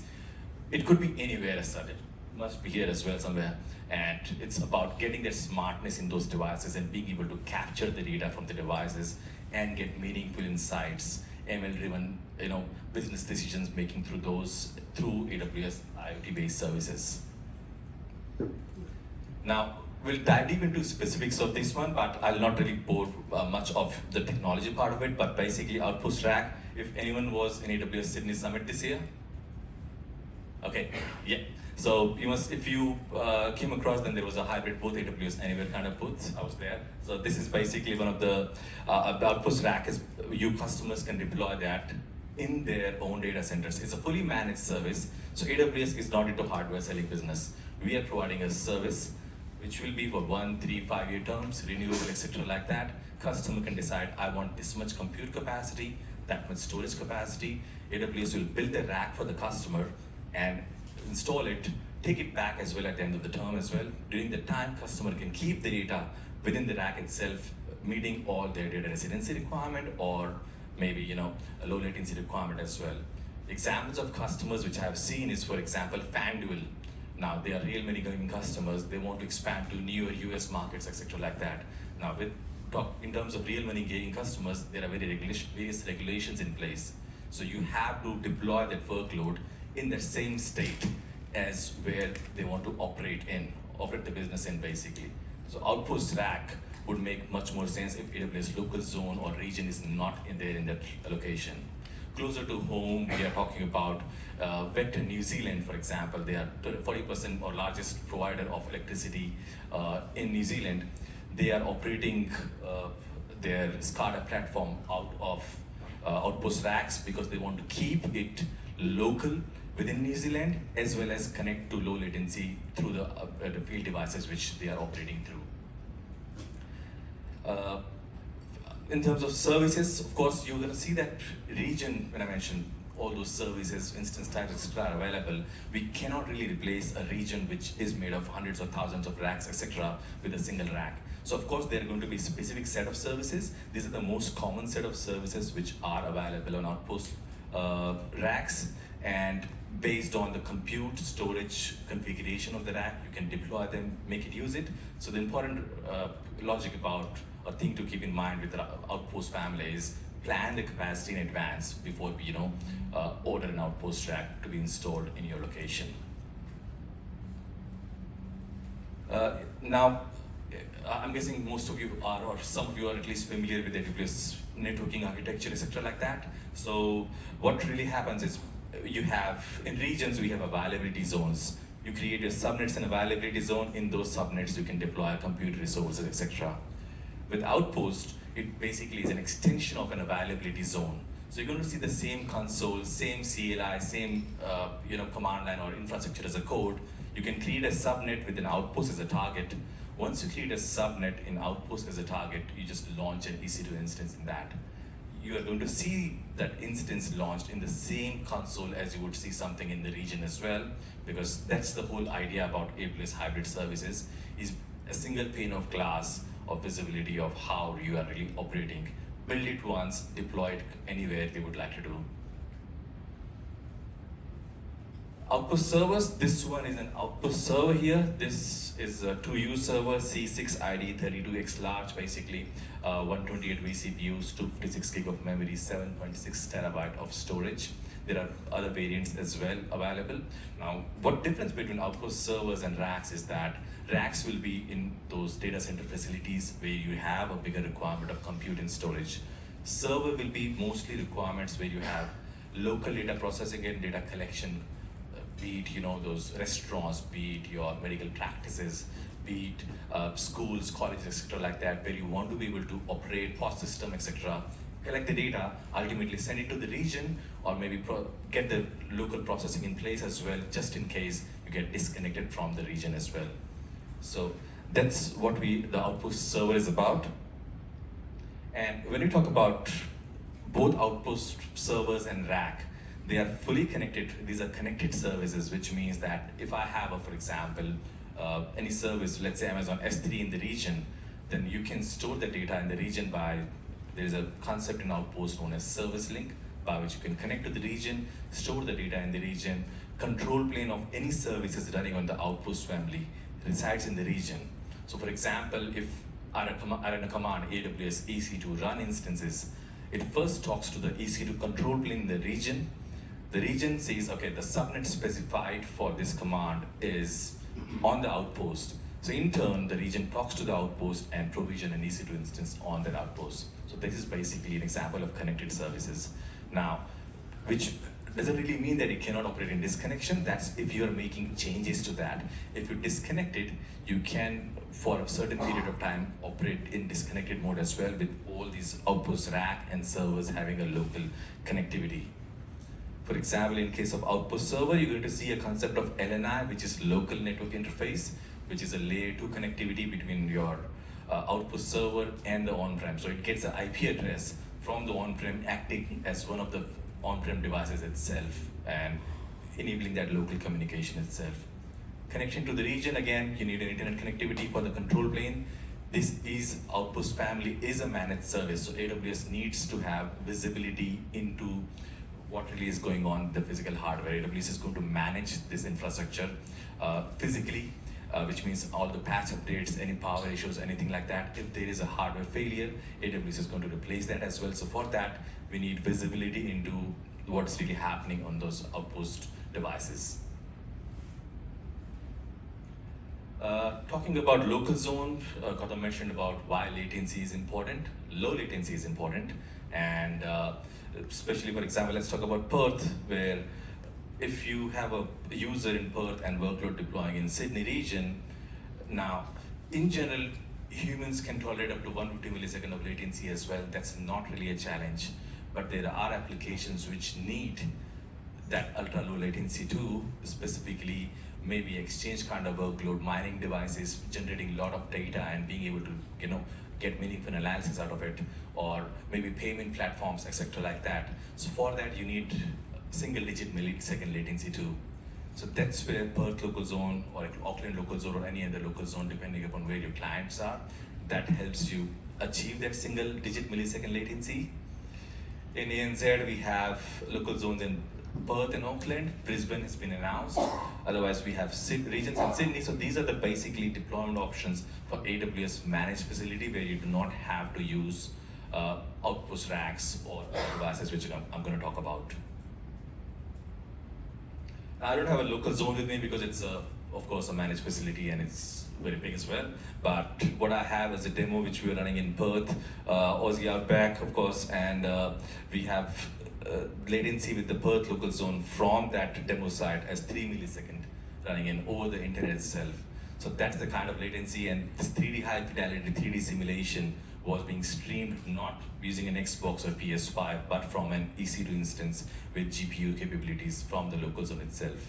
It could be anywhere as such. It must be here as well somewhere. And it's about getting that smartness in those devices and being able to capture the data from the devices and get meaningful insights, ML-driven, business decisions making through AWS IoT-based services. Now, we'll dive deep into specifics of this one, but I'll not really bore much of the technology part of it, but basically Outpost Rack, if anyone was in AWS Sydney Summit this year? Okay, yeah. So if you came across, then there was a hybrid booth, AWS Anywhere kind of booth. I was there. So this is basically one of the Outpost Rack is you customers can deploy that in their own data centers. It's a fully managed service. So AWS is not into hardware selling business. We are providing a service which will be for 1, 3, 5 year terms, renewable, etc. like that. Customer can decide, I want this much compute capacity, that much storage capacity. AWS will build the rack for the customer and install it, take it back as well at the end of the term as well. During the time, customer can keep the data within the rack itself, meeting all their data residency requirement or maybe a low latency requirement as well. Examples of customers which I have seen is, for example, FanDuel. Now they are real money gaming customers. They want to expand to newer US markets, etc. like that. Now in terms of real money gaming customers, there are various regulations in place. So you have to deploy that workload in the same state as where they want to operate the business in basically. So Outpost Rack would make much more sense if AWS local zone or region is not in that location. Closer to home, we are talking about Vector New Zealand, for example. They are 40% or largest provider of electricity in New Zealand. They are operating their SCADA platform out of Outpost Racks because they want to keep it local within New Zealand as well as connect to low latency through the field devices which they are operating through. In terms of services, of course, you're going to see that region, when I mentioned all those services, instance types, etc. are available. We cannot really replace a region which is made of hundreds of thousands of racks, etc. with a single rack. So of course, there are going to be a specific set of services. These are the most common set of services which are available on Outpost racks, and based on the compute, storage, configuration of the rack, you can deploy them, make it, use it. So the important logic about a thing to keep in mind with the Outpost family is plan the capacity in advance before order an Outpost rack to be installed in your location. Now, I'm guessing most of you are, or some of you are at least familiar with AWS networking architecture, etc. like that. So what really happens is you have, in regions, we have availability zones. You create your subnets and availability zone. In those subnets, you can deploy compute resources, etc. With Outpost, it basically is an extension of an availability zone. So you're going to see the same console, same CLI, same command line or infrastructure as a code. You can create a subnet with an outpost as a target. Once you create a subnet in outpost as a target, you just launch an EC2 instance in that. You are going to see that instance launched in the same console as you would see something in the region as well, because that's the whole idea about AWS hybrid services, is a single pane of glass of visibility of how you are really operating. Build it once, deploy it anywhere they would like to do. Outpost servers, this one is an outpost server here. This is a 2U server, C6 ID, 32x large, basically 128 vCPUs, 256 gig of memory, 7.6 terabyte of storage. There are other variants as well available. Now, what difference between outpost servers and racks is that racks will be in those data center facilities where you have a bigger requirement of compute and storage. Server will be mostly requirements where you have local data processing and data collection, be it those restaurants, be it your medical practices, be it schools, colleges, etc. like that, where you want to be able to operate POS system, etc. Collect the data, ultimately send it to the region, or maybe get the local processing in place as well, just in case you get disconnected from the region as well. So that's what the Outpost server is about. And when you talk about both Outpost servers and rack, they are fully connected. These are connected services, which means that if I have, for example, any service, let's say Amazon S3 in the region, then you can store the data in the region there's a concept in Outpost known as service link, by which you can connect to the region, store the data in the region. Control plane of any services running on the Outpost family resides in the region. So for example, if I run a command AWS EC2 run instances, it first talks to the EC2 control plane in the region. The region says, okay, the subnet specified for this command is on the Outpost. So in turn, the region talks to the Outpost and provision an EC2 instance on that Outpost. So this is basically an example of connected services. Now, which doesn't really mean that it cannot operate in disconnection. That's if you're making changes to that. If you disconnect it, you can, for a certain period of time, operate in disconnected mode as well, with all these Outpost rack and servers having a local connectivity. For example, in case of Outpost server, you're going to see a concept of LNI, which is local network interface, which is a layer 2 connectivity between your Outpost server and the on-prem. So it gets an IP address from the on-prem, acting as one of the on-prem devices itself and enabling that local communication itself. Connection to the region, again, you need an internet connectivity for the control plane. This Outpost family is a managed service, so AWS needs to have visibility into what really is going on with the physical hardware. AWS is going to manage this infrastructure physically, which means all the patch updates, any power issues, anything like that. If there is a hardware failure, AWS is going to replace that as well. So for that, we need visibility into what's really happening on those Outpost devices. Talking about local zone, Gautam mentioned about why latency is important. Low latency is important, and especially, for example, let's talk about Perth, where if you have a user in Perth and workload deploying in Sydney region, now, in general, humans can tolerate up to 150 millisecond of latency as well. That's not really a challenge, but there are applications which need that ultra low latency too, specifically maybe exchange kind of workload, mining devices, generating a lot of data and being able to, get meaningful analysis out of it, or maybe payment platforms, etc. like that. So for that, you need single digit millisecond latency too. So that's where Perth local zone or Auckland local zone or any other local zone, depending upon where your clients are, that helps you achieve that single digit millisecond latency. In ANZ, we have local zones in Perth and Auckland. Brisbane has been announced. Otherwise, we have regions in Sydney. So these are the basically deployment options for AWS managed facility, where you do not have to use Outpost racks or devices, which I'm going to talk about. I don't have a local zone with me because it's, of course, a managed facility and it's very big as well. But what I have is a demo which we're running in Perth, Aussie Outback, of course, and we have latency with the Perth local zone from that demo site as 3 milliseconds running in over the internet itself. So that's the kind of latency, and this 3D high fidelity 3D simulation was being streamed not using an Xbox or PS5, but from an EC2 instance with GPU capabilities from the local zone itself.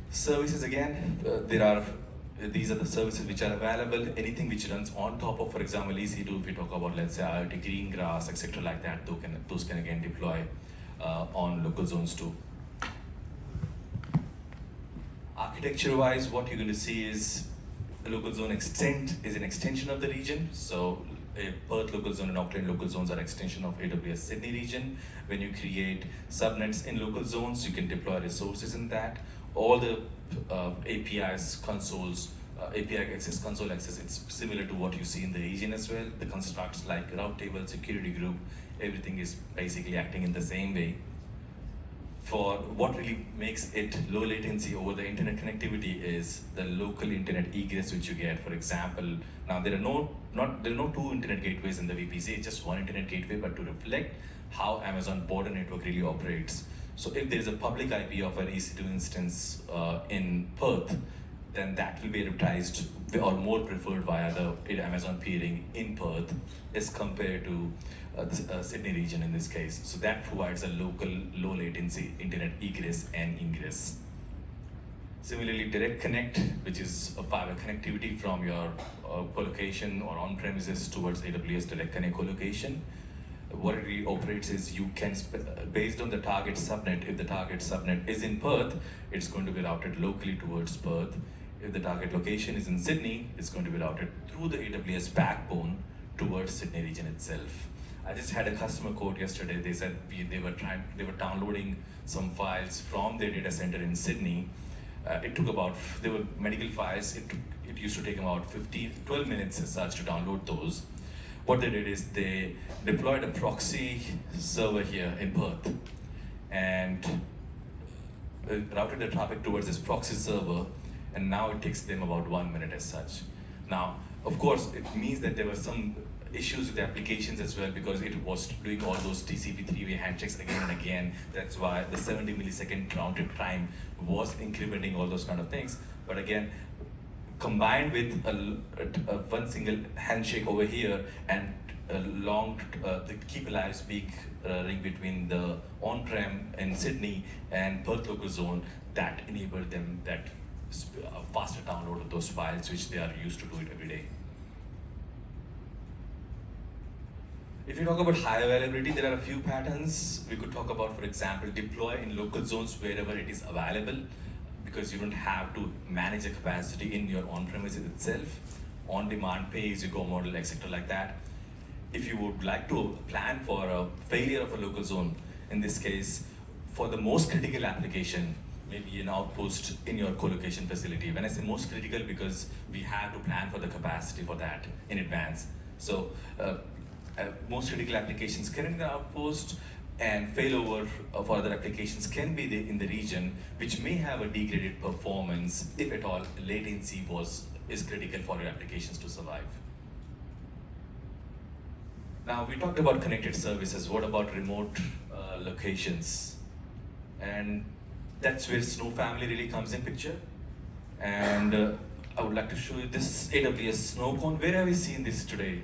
Services again, these are the services which are available. Anything which runs on top of, for example, EC2, if we talk about, let's say, IoT, green grass, etc., like that, those can again deploy on local zones too. Architecture-wise, what you're going to see is a local zone is an extension of the region. So a Perth local zone and Auckland local zones are extension of AWS Sydney region. When you create subnets in local zones, you can deploy resources in that. All the APIs, consoles, API access, console access, it's similar to what you see in the region as well. The constructs like route table, security group, everything is basically acting in the same way. For what really makes it low latency over the internet connectivity is the local internet egress which you get. For example, now there are no two internet gateways in the VPC, it's just one internet gateway, but to reflect how Amazon border network really operates. So if there is a public IP of an EC2 instance in Perth, then that will be advertised or more preferred via the Amazon peering in Perth as compared to the Sydney region in this case. So that provides a local low latency internet egress and ingress. Similarly, direct connect, which is a fiber connectivity from your colocation or on-premises towards AWS direct connect colocation. What it really operates is you can, based on the target subnet, if the target subnet is in Perth, it's going to be routed locally towards Perth. If the target location is in Sydney, it's going to be routed through the AWS backbone towards Sydney region itself. I just had a customer quote yesterday. They said they were downloading some files from their data center in Sydney. They were medical files. It used to take them about 12 minutes as such to download those. What they did is they deployed a proxy server here in Perth and routed the traffic towards this proxy server, and now it takes them about 1 minute as such. Now, of course, it means that there were some issues with the applications as well because it was doing all those TCP three-way handshakes again and again. That's why the 70 millisecond round trip time was incrementing all those kind of things. But again, combined with one single handshake over here and a long the keep alive speak ring between the on-prem in Sydney and Perth local zone, that enabled them that faster download of those files which they are used to do it every day. If you talk about high availability, there are a few patterns we could talk about. For example, deploy in local zones wherever it is available, because you don't have to manage the capacity in your on-premises itself. On-demand pay-as-you-go model, etc. like that. If you would like to plan for a failure of a local zone, in this case, for the most critical application, maybe an outpost in your co-location facility. When I say most critical, because we have to plan for the capacity for that in advance. So most critical applications can be in the outpost, and failover for other applications can be in the region, which may have a degraded performance if at all latency is critical for your applications to survive. Now, we talked about connected services. What about remote locations? And that's where Snow Family really comes in picture. And I would like to show you this AWS Snow Cone. Where have we seen this today?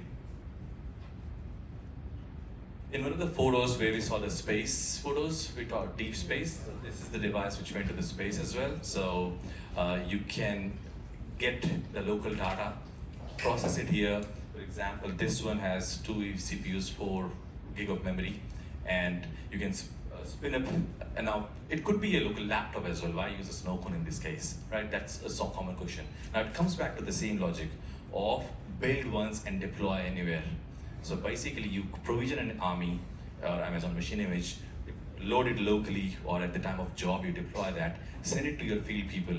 In one of the photos where we saw the space photos, we talked deep space. So this is the device which went to the space as well. So you can get the local data, process it here. For example, this one has 2 CPUs, 4 gig of memory, and you can spin up. And now it could be a local laptop as well. Why use a snow cone in this case, right? That's a so common question. Now it comes back to the same logic of build once and deploy anywhere. So basically, you provision an army or Amazon Machine Image, load it locally, or at the time of job, you deploy that, send it to your field people.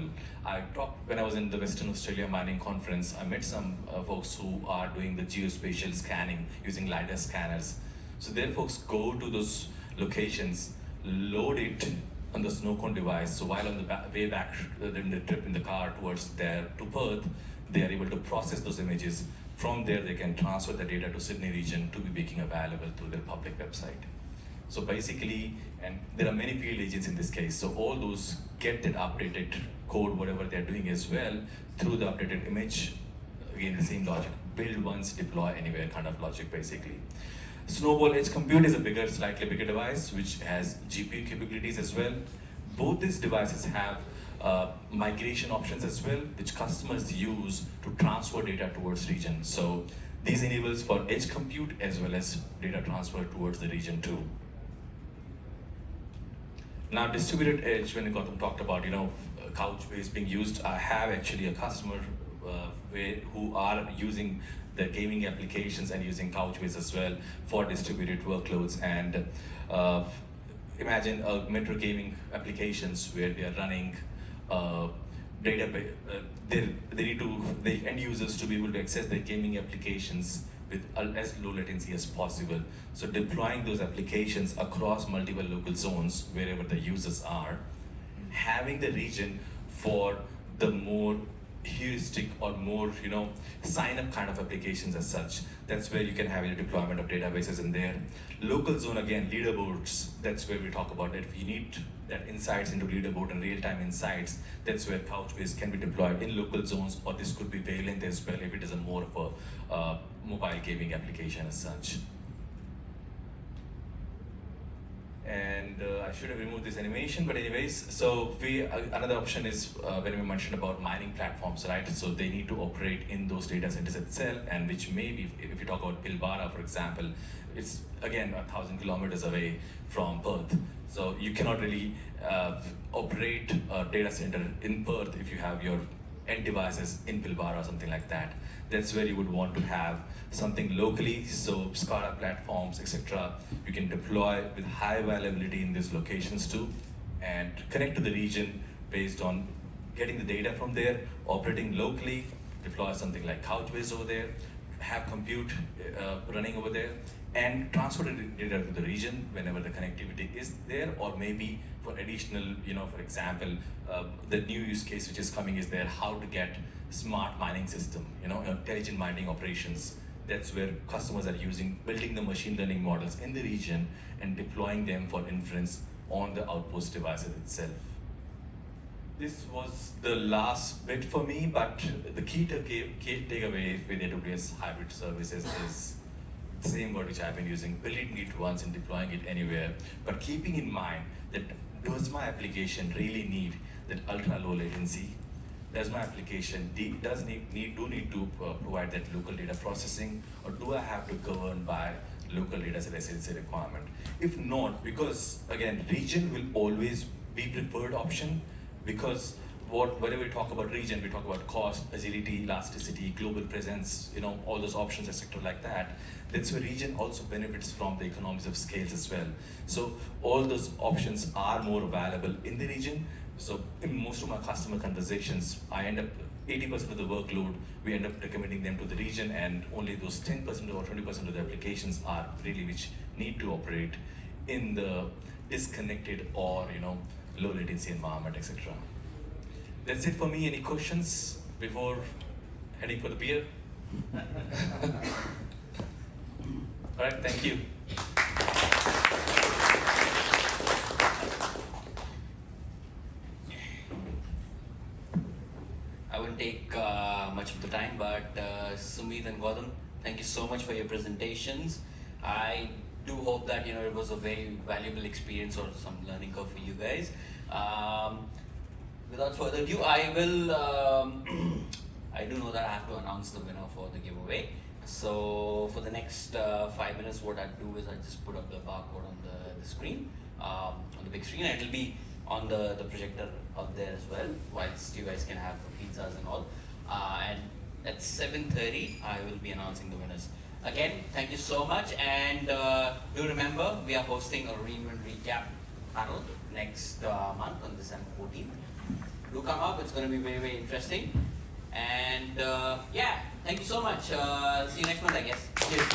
When I was in the Western Australia mining conference, I met some folks who are doing the geospatial scanning using LiDAR scanners. So their folks go to those locations, load it on the snow cone device. So while on the way back, in the trip in the car towards to Perth, they are able to process those images. From there, they can transfer the data to Sydney region to be making available through their public website. So basically, and there are many field agents in this case, so all those get that updated code, whatever they're doing as well, through the updated image again, the same logic, build once, deploy anywhere kind of logic basically. Snowball Edge Compute is a slightly bigger device which has GPU capabilities as well. Both these devices have migration options as well, which customers use to transfer data towards region. So these enables for edge compute as well as data transfer towards the region too. Now distributed edge, when Gautam talked about Couchbase being used, I have actually a customer who are using the gaming applications and using Couchbase as well for distributed workloads. And imagine metro gaming applications where they are running database. They need the end users to be able to access their gaming applications with as low latency as possible. So deploying those applications across multiple local zones wherever the users are, having the region for the more heuristic or more sign up kind of applications as such. That's where you can have your deployment of databases in there. Local zone, again, leaderboards, that's where we talk about it. If you need that insights into leaderboard and real-time insights, that's where Couchbase can be deployed in local zones, or this could be Valent as well if it is a more of a mobile gaming application as such. And I should have removed this animation, but anyways, so another option is when we mentioned about mining platforms, right? So they need to operate in those data centers itself, and which maybe, if you talk about Pilbara, for example, it's again 1,000 kilometers away from Perth. So you cannot really operate a data center in Perth if you have your end devices in Pilbara or something like that. That's where you would want to have something locally, so SCADA platforms, etc. You can deploy with high availability in these locations too, and connect to the region based on getting the data from there, operating locally, deploy something like Couchbase over there, have compute running over there, and transfer the data to the region whenever the connectivity is there, or maybe for additional, for example, the new use case which is coming is there, how to get smart mining system, intelligent mining operations. That's where customers are building the machine learning models in the region and deploying them for inference on the Outpost devices itself. This was the last bit for me, but the key takeaway with AWS hybrid services is the same word which I've been using, building it once and deploying it anywhere, but keeping in mind that does my application really need that ultra low latency? Does my application need to provide that local data processing, or do I have to govern by local data set SLC requirement? If not, because again, region will always be preferred option, because whenever we talk about region, we talk about cost, agility, elasticity, global presence, all those options, etc. like that. That's where region also benefits from the economies of scales as well. So all those options are more available in the region. So in most of my customer conversations, I end up 80% of the workload, we end up recommending them to the region, and only those 10% or 20% of the applications are really which need to operate in the disconnected or low latency environment, etc. That's it for me. Any questions before heading for the beer? All right, thank you. I won't take much of the time, but Sumit and Gautam, thank you so much for your presentations. I do hope that it was a very valuable experience or some learning curve for you guys. Without further ado, I will. I do know that I have to announce the winner for the giveaway. So for the next 5 minutes, what I do is I just put up the barcode on the screen, on the big screen, and it'll be on the projector out there as well, whilst you guys can have pizzas and all. And at 7:30, I will be announcing the winners. Again, thank you so much, and do remember, we are hosting a reInvent recap panel next month on December 14th. Do come up, it's going to be very, very interesting. And yeah, thank you so much. See you next month, I guess. Cheers.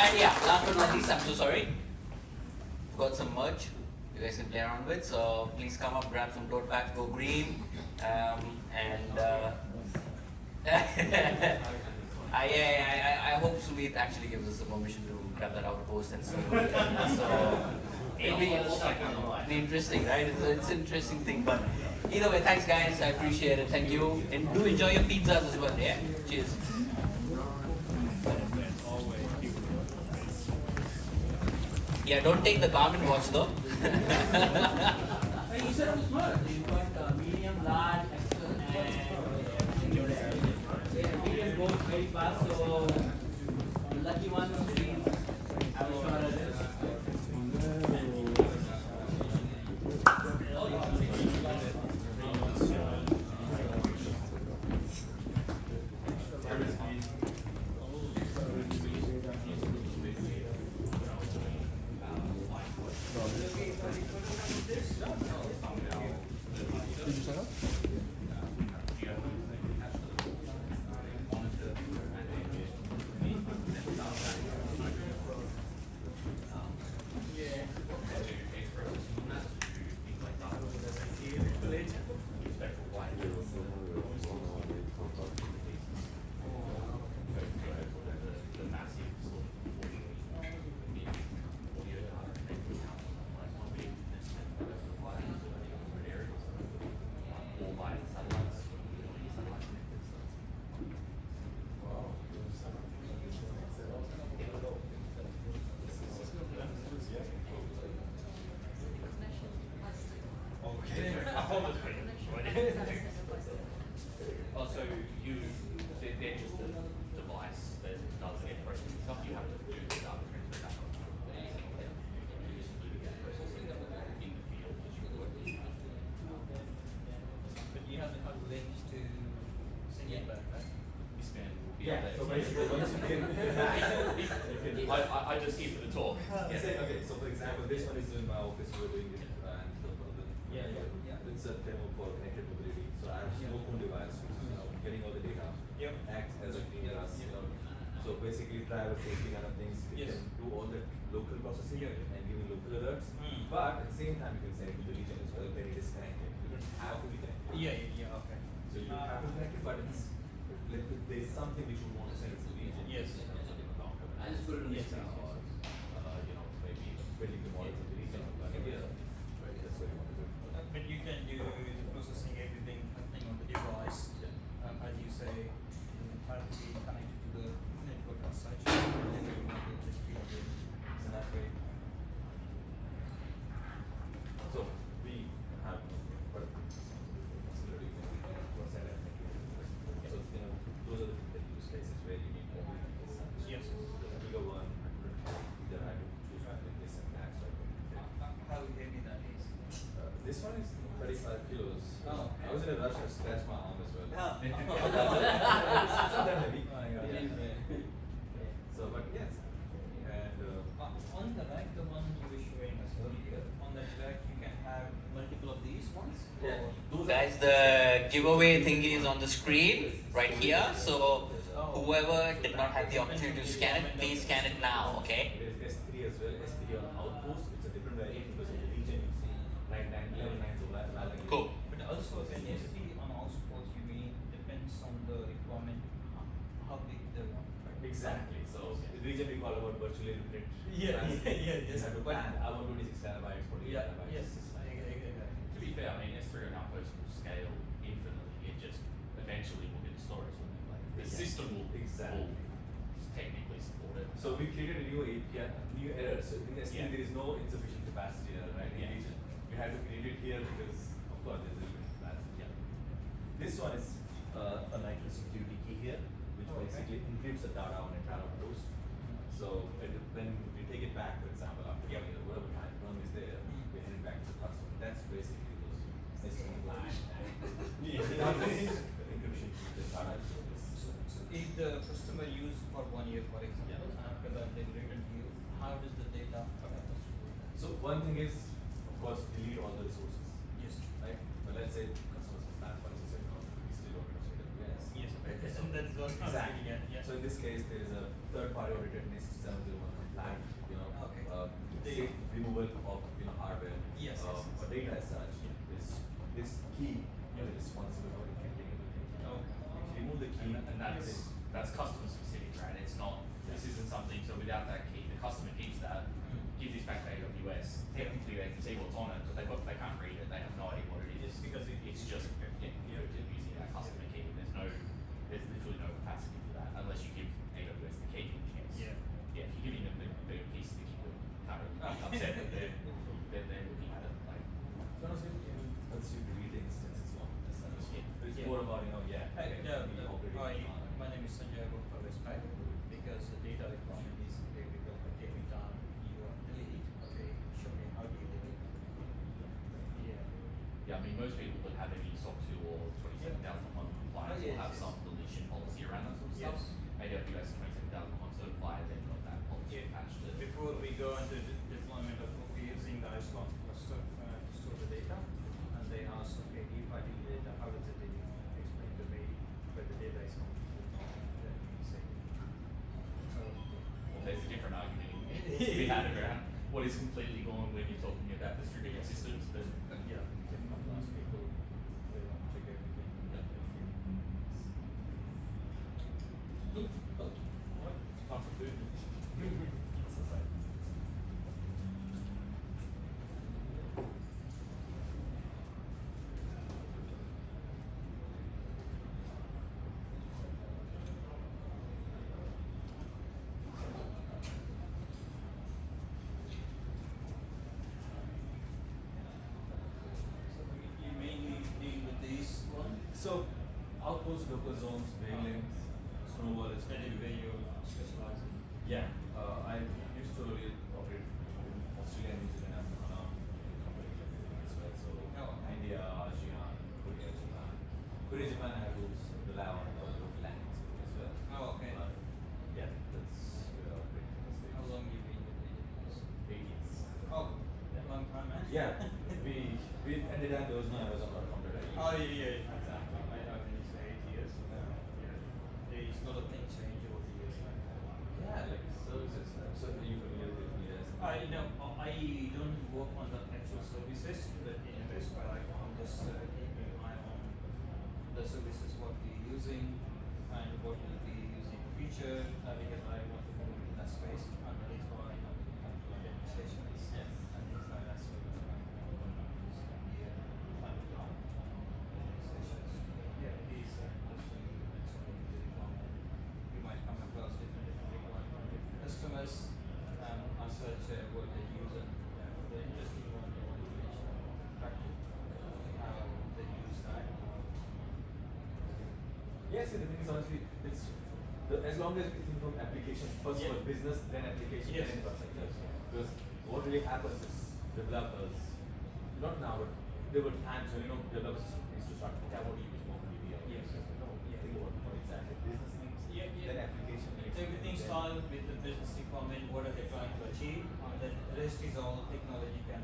And yeah, last but not least, I'm so sorry. I've got some merch you guys can play around with, so please come up, grab some tote bags, go green. I hope Sumit actually gives us the permission to grab that outpost and so. It'll be in the second line. interesting, right? It's an interesting thing, but either way, thanks guys, I appreciate it. Thank you, and do enjoy your pizzas as well. Yeah, cheers. Yeah, don't take the Garmin watch though. You said it was good. You've got medium, large, extra, and medium goes very fast, so the lucky one will be, I'm sure it is. Also, they're just a device that does get processing stuff. You have to do the data transfer back on. You just do the processing in the field that you work in. But you have the calculations to send it back, right? You spend So basically, once you can, I just here for the talk. okay, so for example, this one is in my office, we're doing it, and it's a demo for connected mobility. So I have a smoke device, which is getting all the data, acts as a clean glass, So basically, driver safety kind of things, it can do all the local processing and giving local alerts. But at the same time, you can send it to the region as well, when it is connected. You don't have to be connected. Okay. So you have to connect it, but it's like there is something which you want to send it to the region. Yes. I just put it in the or maybe building the models of the region. But that's what you want to do. But you can do the processing everything happening on the device, as you say, you have to be connected to the network as such, and then you want to just be it. So that way. So we have quite a few facilities and we can cross that and make it. So those are the use cases where you need more research. Yes. The bigger one, either I could choose between this and that. So How heavy that is. this one is 35 kilos. Oh, okay. I was in a rush to scratch my arm as well. Oh. It's not that heavy. Oh my God. Yeah. So, but yes. And On the rack, the one you were showing us earlier, on that rack you can have multiple of these ones? Yeah. Or Guys, the giveaway thingy is on the screen right here. So whoever did not have the opportunity to scan it, please scan it now. Okay. there's S3 as well. S3 on Outposts. It's a different variant because in the region you see 11 lines of value. Cool. But also when you see on Outposts, you mean depends on the requirement, how big they want. Exactly. So the region we call about virtually infinite. Yeah, plans. yeah, yeah, You yes. have to plan. I want 26 terabytes, 48 terabytes. Yes. It's like- To be fair, I mean, S3 and Outposts will scale infinitely. It just eventually will get storage. Like the system will technically support it. So we created a new API, new error. So in S3 there is no insufficient capacity error, right? Yeah. We had to create it here because of course there's a limited capacity. This one is a nitrous security key here, which basically encrypts the data on entire outpost. So when we take it back, for example, after whatever time run is there, we hand it back to the customer. That's basically those system flash encryption key, the data is So if the customer use for 1 year, for example, and after that they return to you, how does the data affect us? So one thing is, of course, delete all the resources, Yes. right? But let's say customers plan policy said no, we still don't trust AWS. Yes, and that is what I'm Exactly. getting at, yeah. So in this case, there is a third-party audited NIST 701 compliant, Okay. safe removal of hardware Yes, or yes. data as such. Is this key is responsible for encrypting everything? Okay. If you remove the key, And that's customer specific, right? It's not, this isn't something, so without that key, the customer keeps that, gives this back to AWS. Technically, they can see what's on it, but they I mean, most people that have any SOC 2 or 27001 compliance will have some deletion policy around that sort of stuff. AWS 27001 certified, they've got that policy attached to it. Before we go into deployment of we're using the Iceland cluster to store the data, and they ask, okay, if I delete data, how does it delete? Explain to me where the data is coming from. Then we say. So, Well, there's a different argument to be had around what is completely gone when you're talking about distributed systems, but yeah, different class people, they want to check everything. Good. Well, alright, it's time for food. So you mainly deal with these one? So, Outposts, Local Zones, Wavelength, Snowball Edge. That is where you specialize in. Yeah, I used to really operate in Australia and New Zealand and company as well. So, Oh. India, ASEAN, Korea, Japan. Korea, Japan, I have to rely on the local language as well. Oh, okay. But, yeah, that's where I operate in the States. How long you been with AWS? 8 years. Oh, long time, man. Yeah, we at the time there was no Amazon or computer. Oh, yeah, exactly. I know when you say 8 years. There is not a thing change over the years like that. Yeah, like services. Certainly you familiar with AWS. I don't work on the actual services, but in this, but I'm just keeping an eye on the services, what we're using, and what we'll be using in the future, because I want to move in that space. I'm ready to buy administrations and things like that. So you might come across different requirements from different customers, and search what they use, and the interesting one they want to mention practice, how they use that. Yes, the thing is honestly, it's as long as we think from application first Yeah. for business, then application, Yes. then infrastructure. Because what really happens is developers, not now, but there were times when developers used to start, okay, I want to use MongoDB or Yes. no, Yeah. think about what exactly business needs, Yeah, yeah. then application needs. Everything then- starts with the business requirement, what are they trying to achieve, and then the rest is all technology can